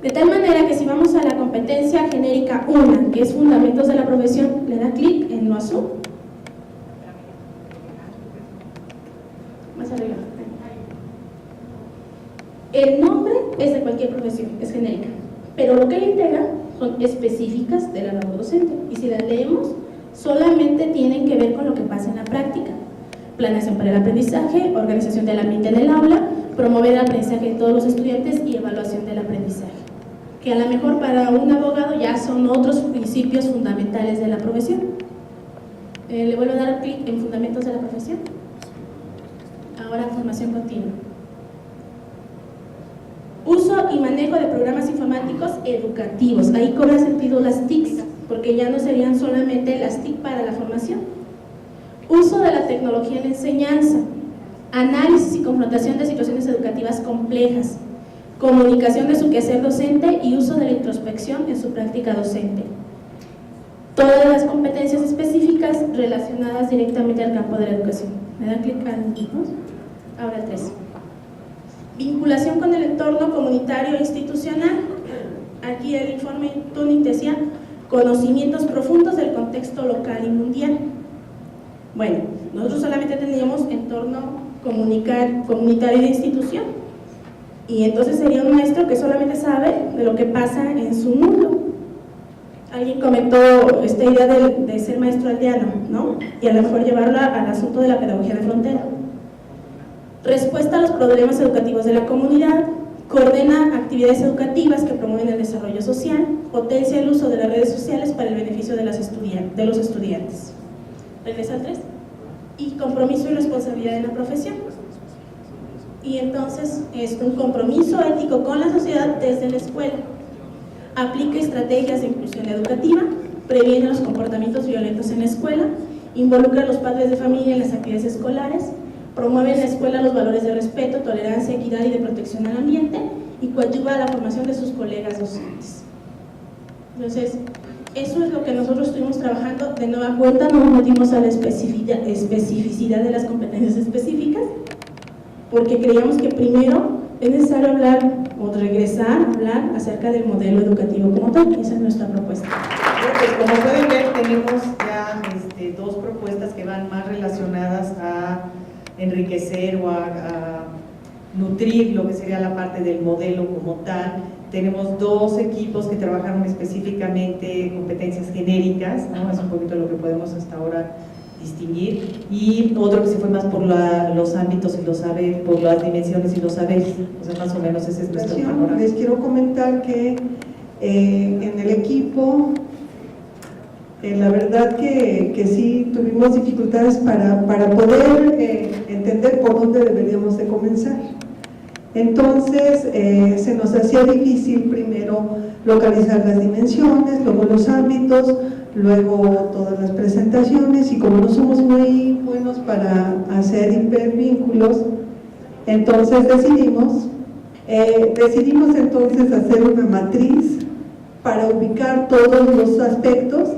De tal manera que si vamos a la competencia genérica 1, que es fundamentos de la profesión, le da clic en lo azul. Más arriba. El nombre es de cualquier profesión, es genérica, pero lo que le integra son específicas de la labor docente, y si las leemos, solamente tienen que ver con lo que pasa en la práctica. Planeación para el aprendizaje, organización del ambiente en el aula, promover el aprendizaje de todos los estudiantes y evaluación del aprendizaje, que a lo mejor para un abogado ya son otros principios fundamentales de la profesión. Le vuelvo a dar clic en fundamentos de la profesión. Ahora formación continua. Uso y manejo de programas informáticos educativos. Ahí cobra sentido las TICs, porque ya no serían solamente las TIC para la formación. Uso de la tecnología en la enseñanza, análisis y confrontación de situaciones educativas complejas, comunicación de su quehacer docente y uso de la introspección en su práctica docente. Todas las competencias específicas relacionadas directamente al campo de la educación. Me dan clic ahora el 3. Vinculación con el entorno comunitario e institucional. Aquí el informe TUNI decía conocimientos profundos del contexto local y mundial. Bueno, nosotros solamente teníamos entorno comunitario de institución, y entonces sería un maestro que solamente sabe de lo que pasa en su mundo. Alguien comentó esta idea de ser maestro aldeano, ¿no? Y a lo mejor llevarla al asunto de la pedagogía de frontera. Respuesta a los problemas educativos de la comunidad, coordena actividades educativas que promueven el desarrollo social, potencia el uso de las redes sociales para el beneficio de los estudiantes. Regresa al 3. Y compromiso y responsabilidad en la profesión. Y entonces es un compromiso ético con la sociedad desde la escuela. Aplica estrategias de inclusión educativa, previene los comportamientos violentos en la escuela, involucra a los padres de familia en las actividades escolares, promueve en la escuela los valores de respeto, tolerancia, equidad y de protección al ambiente, y coadyuva a la formación de sus colegas docentes. Entonces, eso es lo que nosotros estuvimos trabajando. De nueva cuenta, no nos metimos a la especificidad de las competencias específicas, porque creíamos que primero es necesario hablar o regresar a hablar acerca del modelo educativo como tal. Esa es nuestra propuesta. Pues como pueden ver, tenemos ya 2 propuestas que van más relacionadas a enriquecer o a nutrir lo que sería la parte del modelo como tal. Tenemos 2 equipos que trabajaron específicamente competencias genéricas, ¿no? Es un poquito lo que podemos hasta ahora distinguir, y otro que se fue más por los ámbitos y los saberes, por las dimensiones y los saberes. O sea, más o menos ese es nuestro panorama. Les quiero comentar que en el equipo, la verdad que sí tuvimos dificultades para poder entender por dónde deberíamos de comenzar. Entonces se nos hacía difícil primero localizar las dimensiones, luego los ámbitos, luego todas las presentaciones, y como no somos muy buenos para hacer hipervínculos, entonces decidimos entonces hacer una matriz para ubicar todos los aspectos,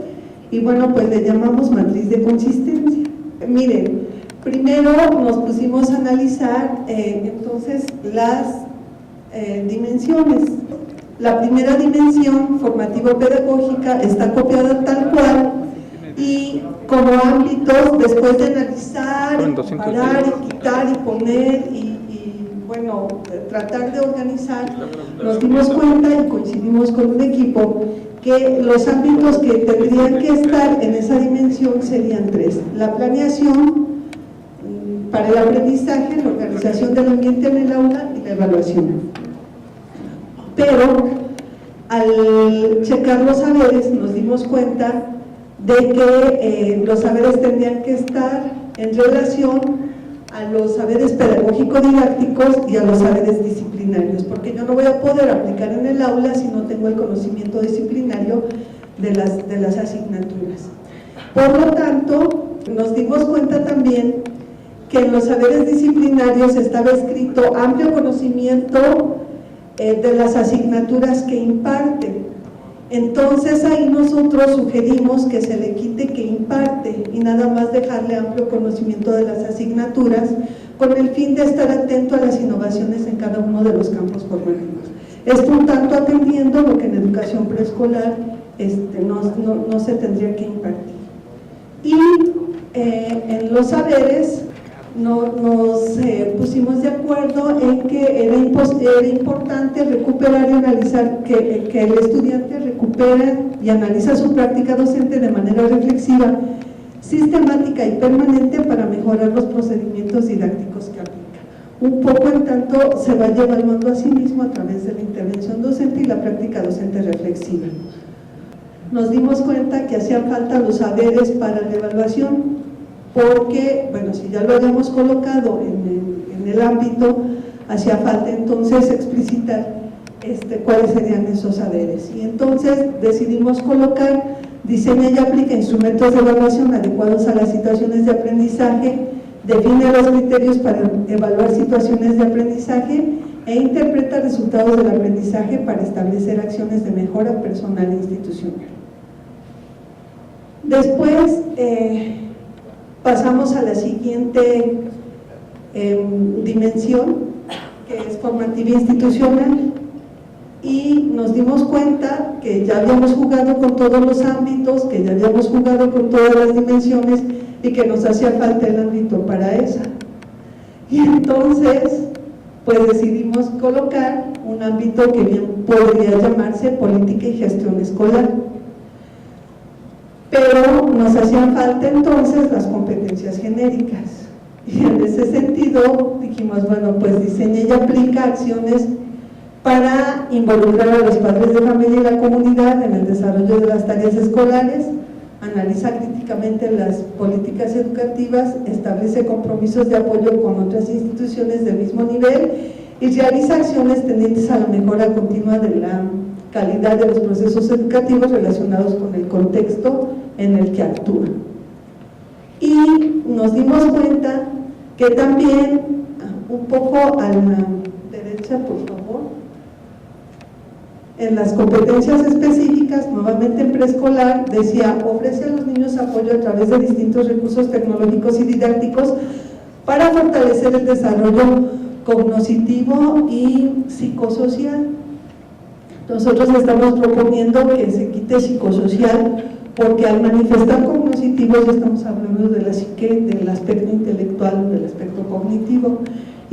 y bueno, pues le llamamos matriz de consistencia. Miren, primero nos pusimos a analizar entonces las dimensiones. La primera dimensión, formativo-pedagógica, está copiada tal cual, y como ámbitos, después de analizar, comparar, y quitar y poner y bueno, tratar de organizar, nos dimos cuenta y coincidimos con un equipo que los ámbitos que tendrían que estar en esa dimensión serían 3: la planeación para el aprendizaje, la organización del ambiente en el aula y la evaluación. Pero al checar los saberes nos dimos cuenta de que los saberes tendrían que estar en relación a los saberes pedagógico-didácticos y a los saberes disciplinarios, porque yo no voy a poder aplicar en el aula si no tengo el conocimiento disciplinario de las asignaturas. Por lo tanto, nos dimos cuenta también que en los saberes disciplinarios estaba escrito amplio conocimiento de las asignaturas que imparte. Entonces ahí nosotros sugerimos que se le quite que imparte y nada más dejarle amplio conocimiento de las asignaturas, con el fin de estar atento a las innovaciones en cada uno de los campos formativos. Esto un tanto atendiendo lo que en educación preescolar no se tendría que impartir. Y en los saberes nos pusimos de acuerdo en que era importante recuperar y analizar, que el estudiante recupera y analiza su práctica docente de manera reflexiva, sistemática y permanente para mejorar los procedimientos didácticos que aplica. Un poco en tanto se vaya evaluando a sí mismo a través de la intervención docente y la práctica docente reflexiva. Nos dimos cuenta que hacían falta los saberes para la evaluación, porque, bueno, si ya lo habíamos colocado en el ámbito, hacía falta entonces explicitar cuáles serían esos saberes. Y entonces decidimos colocar, diseña y aplica instrumentos de evaluación adecuados a las situaciones de aprendizaje, define los criterios para evaluar situaciones de aprendizaje e interpreta resultados del aprendizaje para establecer acciones de mejora personal e institucional. Después, pasamos a la siguiente dimensión, que es formativa institucional, y nos dimos cuenta que ya habíamos jugado con todos los ámbitos, que ya habíamos jugado con todas las dimensiones y que nos hacía falta el ámbito para esa. Y entonces, pues decidimos colocar un ámbito que bien podría llamarse política y gestión escolar. Pero nos hacían falta entonces las competencias genéricas, y en ese sentido dijimos, bueno, pues diseña y aplica acciones para involucrar a los padres de familia y la comunidad en el desarrollo de las tareas escolares, analiza críticamente las políticas educativas, establece compromisos de apoyo con otras instituciones del mismo nivel y realiza acciones tendientes a la mejora continua de la calidad de los procesos educativos relacionados con el contexto en el que actúa. Y nos dimos cuenta que también, un poco a la derecha, por favor, en las competencias específicas, nuevamente en preescolar, decía, ofrece a los niños apoyo a través de distintos recursos tecnológicos y didácticos para fortalecer el desarrollo cognitivo y psicosocial. Nosotros estamos proponiendo que se quite psicosocial, porque al manifestar cognitivos ya estamos hablando de la psique, del aspecto intelectual, del aspecto cognitivo,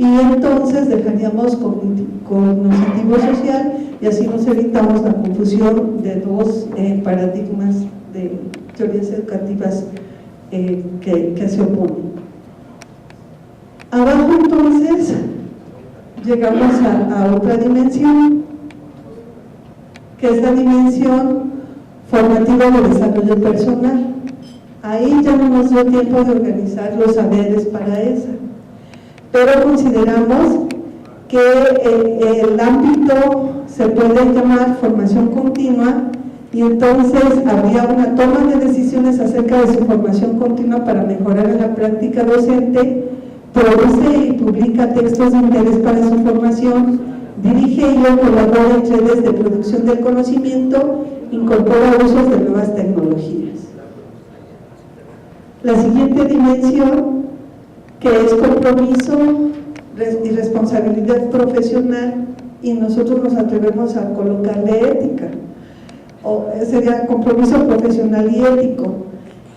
y entonces dejaríamos cognitivo social y así nos evitamos la confusión de dos paradigmas de teorías educativas que se oponen. Abajo entonces llegamos a otra dimensión, que es la dimensión formativa de desarrollo personal. Ahí ya no nos dio tiempo de organizar los saberes para esa, pero consideramos que el ámbito se puede llamar formación continua y entonces habría una toma de decisiones acerca de su formación continua para mejorar en la práctica docente, produce y publica textos de interés para su formación, dirige y colabora en redes de producción del conocimiento, incorpora usos de nuevas tecnologías. La siguiente dimensión, que es compromiso y responsabilidad profesional, y nosotros nos atrevemos a colocarle ética, o sería compromiso profesional y ético,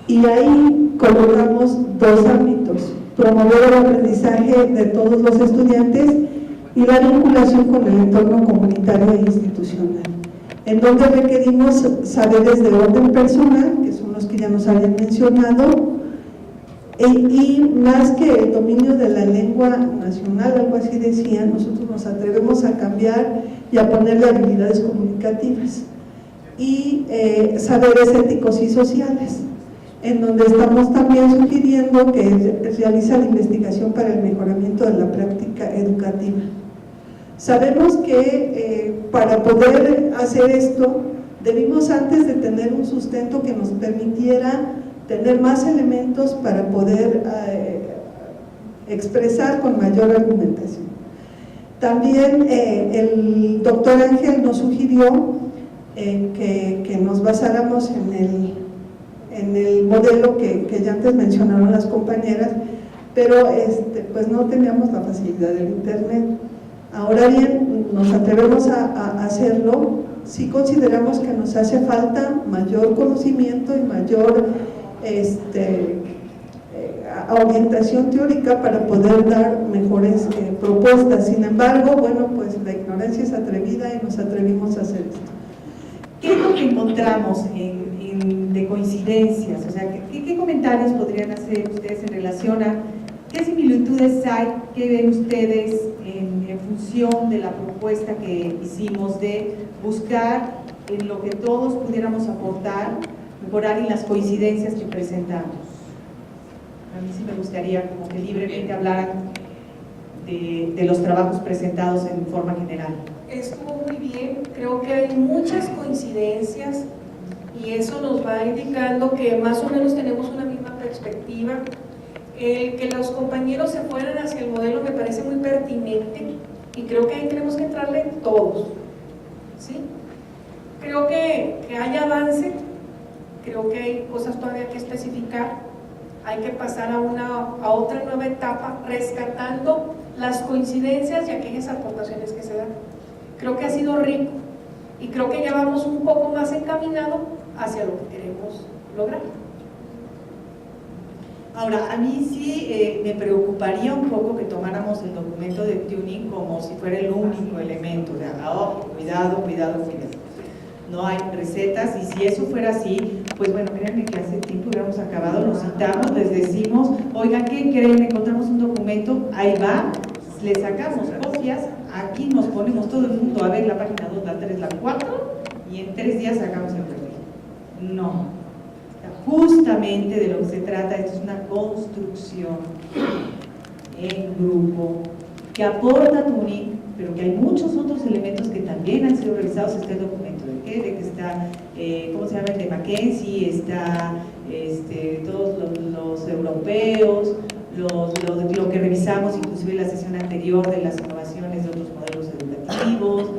y ahí colocamos dos ámbitos: promover el aprendizaje de todos los estudiantes y la vinculación con el entorno comunitario e institucional, en donde requerimos saberes de orden personal, que son los que ya nos habían mencionado, y más que el dominio de la lengua nacional, algo así decían, nosotros nos atrevemos a cambiar y a ponerle habilidades comunicativas y saberes éticos y sociales, en donde estamos también sugiriendo que realiza la investigación para el mejoramiento de la práctica educativa. Sabemos que para poder hacer esto debimos antes de tener un sustento que nos permitiera tener más elementos para poder expresar con mayor argumentación. También el doctor Ángel nos sugirió que nos basáramos en el modelo que ya antes mencionaron las compañeras, pero pues no teníamos la facilidad del internet. Ahora bien, nos atrevemos a hacerlo si consideramos que nos hace falta mayor conocimiento y mayor orientación teórica para poder dar mejores propuestas. Sin embargo, bueno, pues la ignorancia es atrevida y nos atrevimos a hacer esto. ¿Qué es lo que encontramos de coincidencias? O sea, ¿qué comentarios podrían hacer ustedes en relación a qué similitudes hay, qué ven ustedes en función de la propuesta que hicimos de buscar en lo que todos pudiéramos aportar, mejorar en las coincidencias que presentamos? A mí sí me gustaría como que libremente hablaran de los trabajos presentados en forma general. Estuvo muy bien, creo que hay muchas coincidencias y eso nos va indicando que más o menos tenemos una misma perspectiva. El que los compañeros se fueran hacia el modelo me parece muy pertinente y creo que ahí tenemos que entrarle todos, ¿sí? Creo que hay avance, creo que hay cosas todavía que especificar, hay que pasar a otra nueva etapa rescatando las coincidencias y aquellas aportaciones que se dan. Creo que ha sido rico y creo que ya vamos un poco más encaminado hacia lo que queremos lograr. Ahora, a mí sí me preocuparía un poco que tomáramos el documento de tuning como si fuera el único elemento, o sea, oh, cuidado, cuidado, cuidado. No hay recetas y si eso fuera así, pues bueno, créanme que hace tiempo hubiéramos acabado, nos citamos, les decimos, oigan, ¿qué creen? Encontramos un documento, ahí va, le sacamos copias, aquí nos ponemos todo el mundo a ver la página 2, la 3, la 4 y en 3 días sacamos el perfil. No, justamente de lo que se trata, esto es una construcción en grupo que aporta tuning, pero que hay muchos otros elementos que también han sido revisados. Este documento de que está, ¿cómo se llama? El de Mackenzie, está todos los europeos, lo que revisamos inclusive en la sesión anterior de las innovaciones de otros modelos educativos.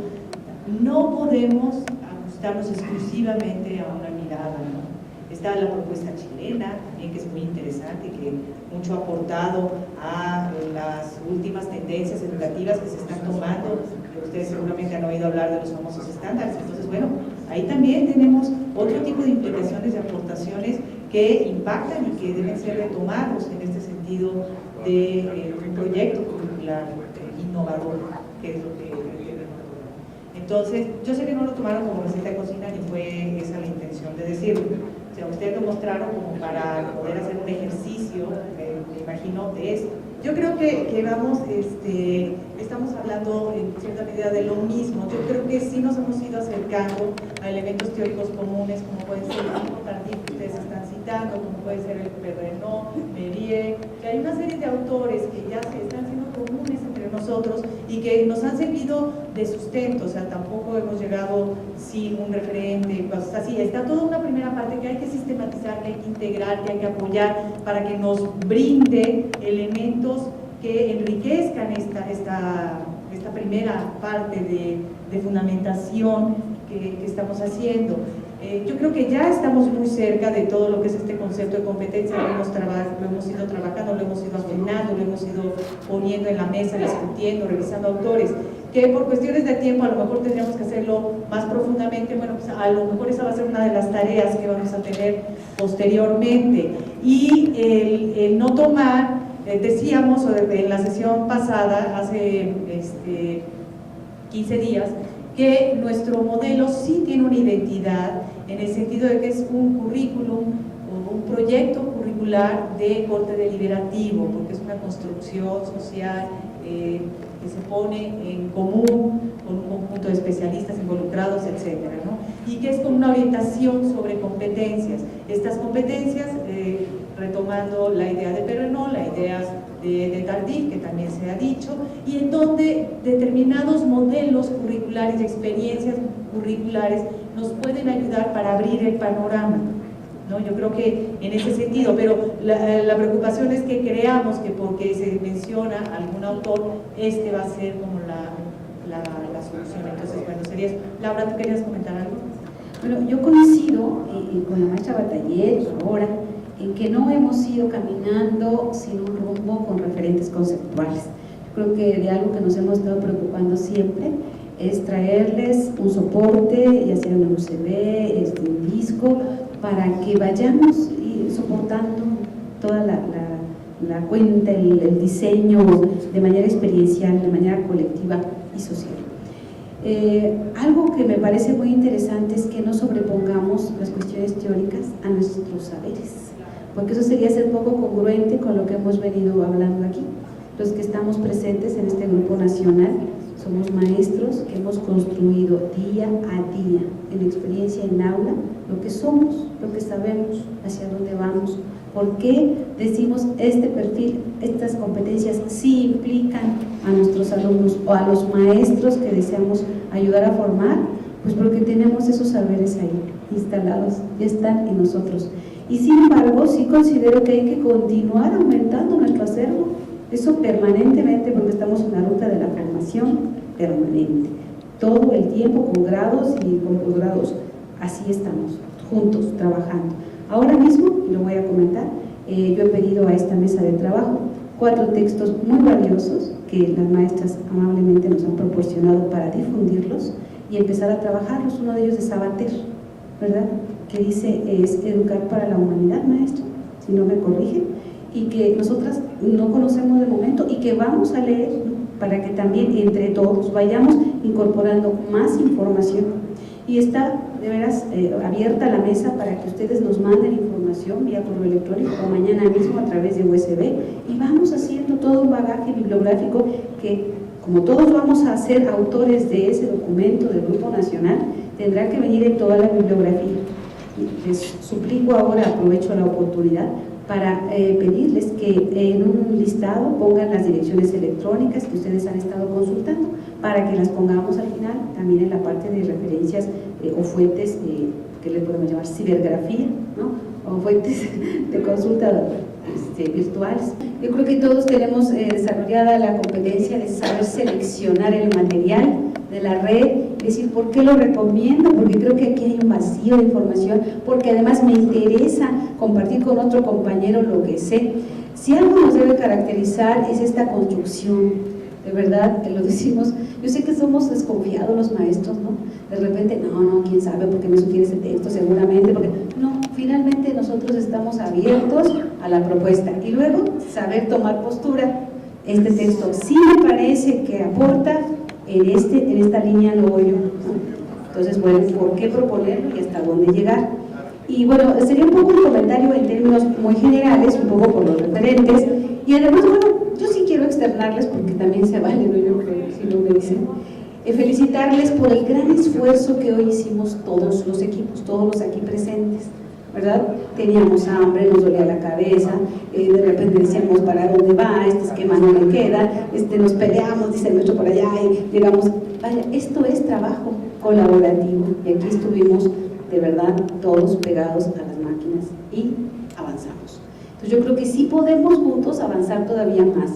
No podemos ajustarnos exclusivamente a una mirada, ¿no? Está la propuesta chilena, también que es muy interesante, que mucho ha aportado a las últimas tendencias educativas que se están tomando. Ustedes seguramente han oído hablar de los famosos estándares. Entonces, bueno, ahí también tenemos otro tipo de implicaciones y aportaciones que impactan y que deben ser retomados en este sentido de un proyecto curricular innovador, que es lo que entonces, yo sé que no lo tomaron como receta de cocina ni fue esa la intención de decirlo. O sea, ustedes lo mostraron como para poder hacer un ejercicio, me imagino, de esto. Yo creo que vamos, estamos hablando en cierta medida de lo mismo. Yo creo que sí nos hemos ido acercando a elementos teóricos comunes, como puede ser el tipo tardío que ustedes están citando, como puede ser el Perrenot, Méliès, que hay una serie de autores que ya se están siendo comunes entre nosotros y que nos han servido de sustento. O sea, tampoco hemos llegado sin un referente, cosas así. Está toda una primera parte que hay que sistematizar, que hay que integrar, que hay que apoyar para que nos brinde elementos que enriquezcan esta primera parte de fundamentación que estamos haciendo. Yo creo que ya estamos muy cerca de todo lo que es este concepto de competencia, lo hemos ido trabajando, lo hemos ido afinando, lo hemos ido poniendo en la mesa, discutiendo, revisando autores, que por cuestiones de tiempo a lo mejor tendríamos que hacerlo más profundamente. Bueno, pues a lo mejor esa va a ser una de las tareas que vamos a tener posteriormente. Y el no tomar, decíamos en la sesión pasada, hace 15 días, que nuestro modelo sí tiene una identidad, en el sentido de que es un currículum o un proyecto curricular de corte deliberativo, porque es una construcción social que se pone en común con un conjunto de especialistas involucrados, etcétera, ¿no? Y que es con una orientación sobre competencias. Estas competencias, retomando la idea de Perrenot, la idea de Tardif, que también se ha dicho, y en donde determinados modelos curriculares y experiencias curriculares nos pueden ayudar para abrir el panorama, ¿no? Yo creo que en ese sentido, pero la preocupación es que creamos que porque se menciona algún autor, va a ser como la solución. Entonces, bueno, sería eso. Laura, ¿tú querías comentar algo? Bueno, yo coincido con la maestra Bataller ahora en que no hemos ido caminando sin un rumbo con referentes conceptuales. Yo creo que de algo que nos hemos estado preocupando siempre es traerles un soporte, ya sea una UCB, un disco, para que vayamos soportando toda la cuenta, el diseño de manera experiencial, de manera colectiva y social. Algo que me parece muy interesante es que no sobrepongamos las cuestiones teóricas a nuestros saberes, porque eso sería ser poco congruente con lo que hemos venido hablando aquí. Los que estamos presentes en este grupo nacional somos maestros que hemos construido día a día, en experiencia en aula, lo que somos, lo que sabemos, hacia dónde vamos. ¿Por qué decimos este perfil, estas competencias sí implican a nuestros alumnos o a los maestros que deseamos ayudar a formar? Pues porque tenemos esos saberes ahí, instalados, ya están en nosotros. Y sin embargo, sí considero que hay que continuar aumentando nuestro acervo, eso permanentemente, porque estamos en la ruta de la formación permanente, todo el tiempo con grados y con posgrados, así estamos, juntos, trabajando. Ahora mismo, y lo voy a comentar, yo he pedido a esta mesa de trabajo 4 textos muy valiosos que las maestras amablemente nos han proporcionado para difundirlos y empezar a trabajarlos. Uno de ellos es Sabater, ¿verdad?, que dice es educar para la humanidad, maestro, si no me corrigen, y que nosotras no conocemos de momento y que vamos a leer, ¿no?, para que también entre todos vayamos incorporando más información. Y está de veras abierta la mesa para que ustedes nos manden información vía correo electrónico o mañana mismo a través de USB, y vamos haciendo todo un bagaje bibliográfico que, como todos vamos a ser autores de ese documento del Grupo Nacional, tendrá que venir en toda la bibliografía. Les suplico ahora, aprovecho la oportunidad para pedirles que en un listado pongan las direcciones electrónicas que ustedes han estado consultando, para que las pongamos al final también en la parte de referencias o fuentes que le podemos llamar cibergrafía, ¿no?, o fuentes de consulta virtuales. Yo creo que todos tenemos desarrollada la competencia de saber seleccionar el material de la red, es decir, ¿por qué lo recomiendo? Porque creo que aquí hay un vacío de información, porque además me interesa compartir con otro compañero lo que sé. Si algo nos debe caracterizar es esta construcción, de verdad, que lo decimos. Yo sé que somos desconfiados los maestros, ¿no? De repente, no, quién sabe, porque me sugiere ese texto, seguramente, porque no, finalmente nosotros estamos abiertos a la propuesta y luego saber tomar postura. Este texto sí me parece que aporta, en esta línea lo voy yo, ¿no? Entonces, bueno, ¿por qué proponerlo y hasta dónde llegar? Y bueno, sería un poco un comentario en términos muy generales, un poco por los referentes, y además, bueno, yo sí quiero externarles, porque también se vale, ¿no? Yo creo, si no me dicen, felicitarles por el gran esfuerzo que hoy hicimos todos los equipos, todos los aquí presentes, ¿verdad? Teníamos hambre, nos dolía la cabeza, de repente decíamos, ¿para dónde va? Este esquema no me queda, nos peleamos, dice el nuestro por allá, y llegamos, vaya, esto es trabajo colaborativo, y aquí estuvimos de verdad todos pegados a las máquinas y avanzamos. Entonces yo creo que sí podemos juntos avanzar todavía más.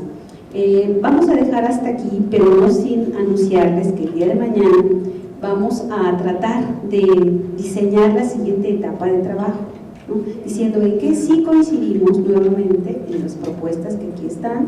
Vamos a dejar hasta aquí, pero no sin anunciarles que el día de mañana vamos a tratar de diseñar la siguiente etapa de trabajo, ¿no? Diciendo en qué sí coincidimos nuevamente en las propuestas que aquí están,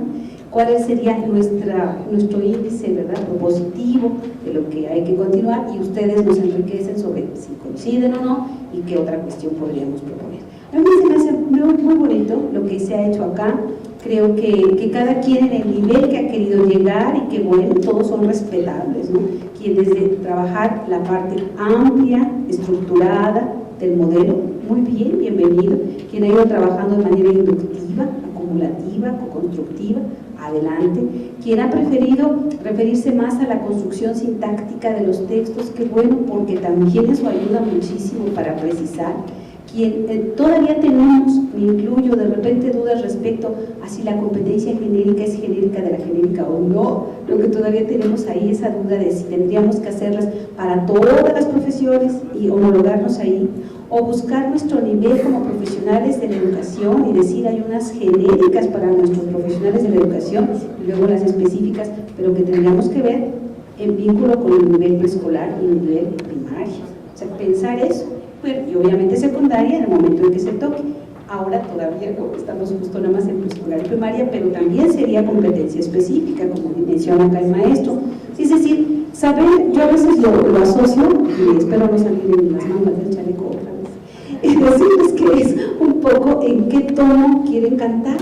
cuál sería nuestro índice, ¿verdad?, propositivo de lo que hay que continuar, y ustedes nos enriquecen sobre si coinciden o no y qué otra cuestión podríamos proponer. A mí se me hace muy bonito lo que se ha hecho acá. Creo que cada quien en el nivel que ha querido llegar, y que bueno, todos son respetables, ¿no? Quien desde trabajar la parte amplia, estructurada del modelo, muy bien, bienvenido. Quien ha ido trabajando de manera inductiva, acumulativa, co-constructiva, adelante. Quien ha preferido referirse más a la construcción sintáctica de los textos, que bueno, porque también eso ayuda muchísimo para precisar. Quien todavía tenemos, me incluyo, de repente dudas respecto a si la competencia genérica es genérica de la genérica o no, lo que todavía tenemos ahí, esa duda de si tendríamos que hacerlas para todas las profesiones y homologarnos ahí, o buscar nuestro nivel como profesionales de la educación y decir hay unas genéricas para nuestros profesionales de la educación y luego las específicas, pero que tendríamos que ver en vínculo con el nivel preescolar y el nivel primario. O sea, pensar eso. Y obviamente secundaria en el momento en que se toque. Ahora todavía estamos justo nada más en preescolar y primaria, pero también sería competencia específica, como menciona acá el maestro. Es decir, saber, yo a veces lo asocio, y espero no salir en las mangas del chaleco otra vez, es decirles que es un poco en qué tono quieren cantar.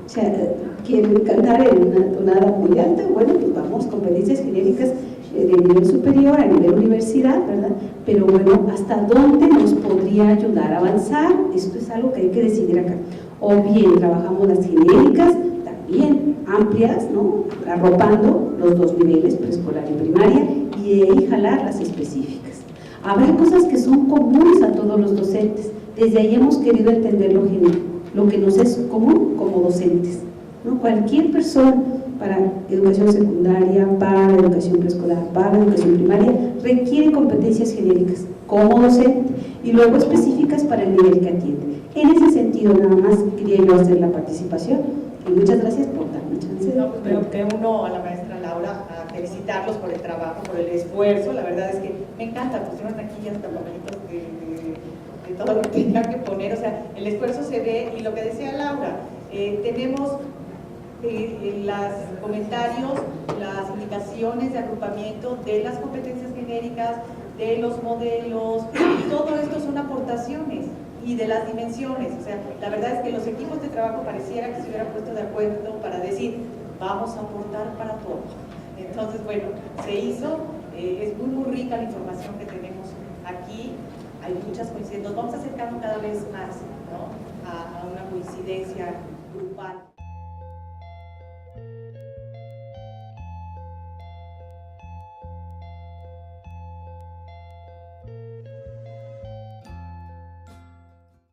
O sea, quieren cantar en una tonada muy alta, bueno, pues vamos, competencias genéricas de nivel superior, a nivel universidad, ¿verdad? Pero bueno, ¿hasta dónde nos podría ayudar a avanzar? Esto es algo que hay que decidir acá. O bien trabajamos las genéricas, también amplias, ¿no? Arropando los dos niveles, preescolar y primaria, y de ahí jalar las específicas. Habrá cosas que son comunes a todos los docentes. Desde ahí hemos querido entender lo genérico, lo que nos es común como docentes, ¿no? Cualquier persona, para educación secundaria, para educación preescolar, para educación primaria, requiere competencias genéricas como docente y luego específicas para el nivel que atiende. En ese sentido, nada más quería yo hacer la participación y muchas gracias por darme chance. No, pues pero que uno, a la maestra Laura, a felicitarlos por el trabajo, por el esfuerzo. La verdad es que me encanta, pusieron aquí hasta papelitos de todo lo que tengan que poner, o sea, el esfuerzo se ve, y lo que decía Laura, tenemos los comentarios, las indicaciones de agrupamiento de las competencias genéricas, de los modelos, todo esto son aportaciones, y de las dimensiones. O sea, la verdad es que los equipos de trabajo pareciera que se hubieran puesto de acuerdo para decir, vamos a aportar para todo. Entonces, bueno, se hizo, es muy rica la información que tenemos aquí, hay muchas coincidencias, nos vamos acercando cada vez más, ¿no?, a una coincidencia grupal.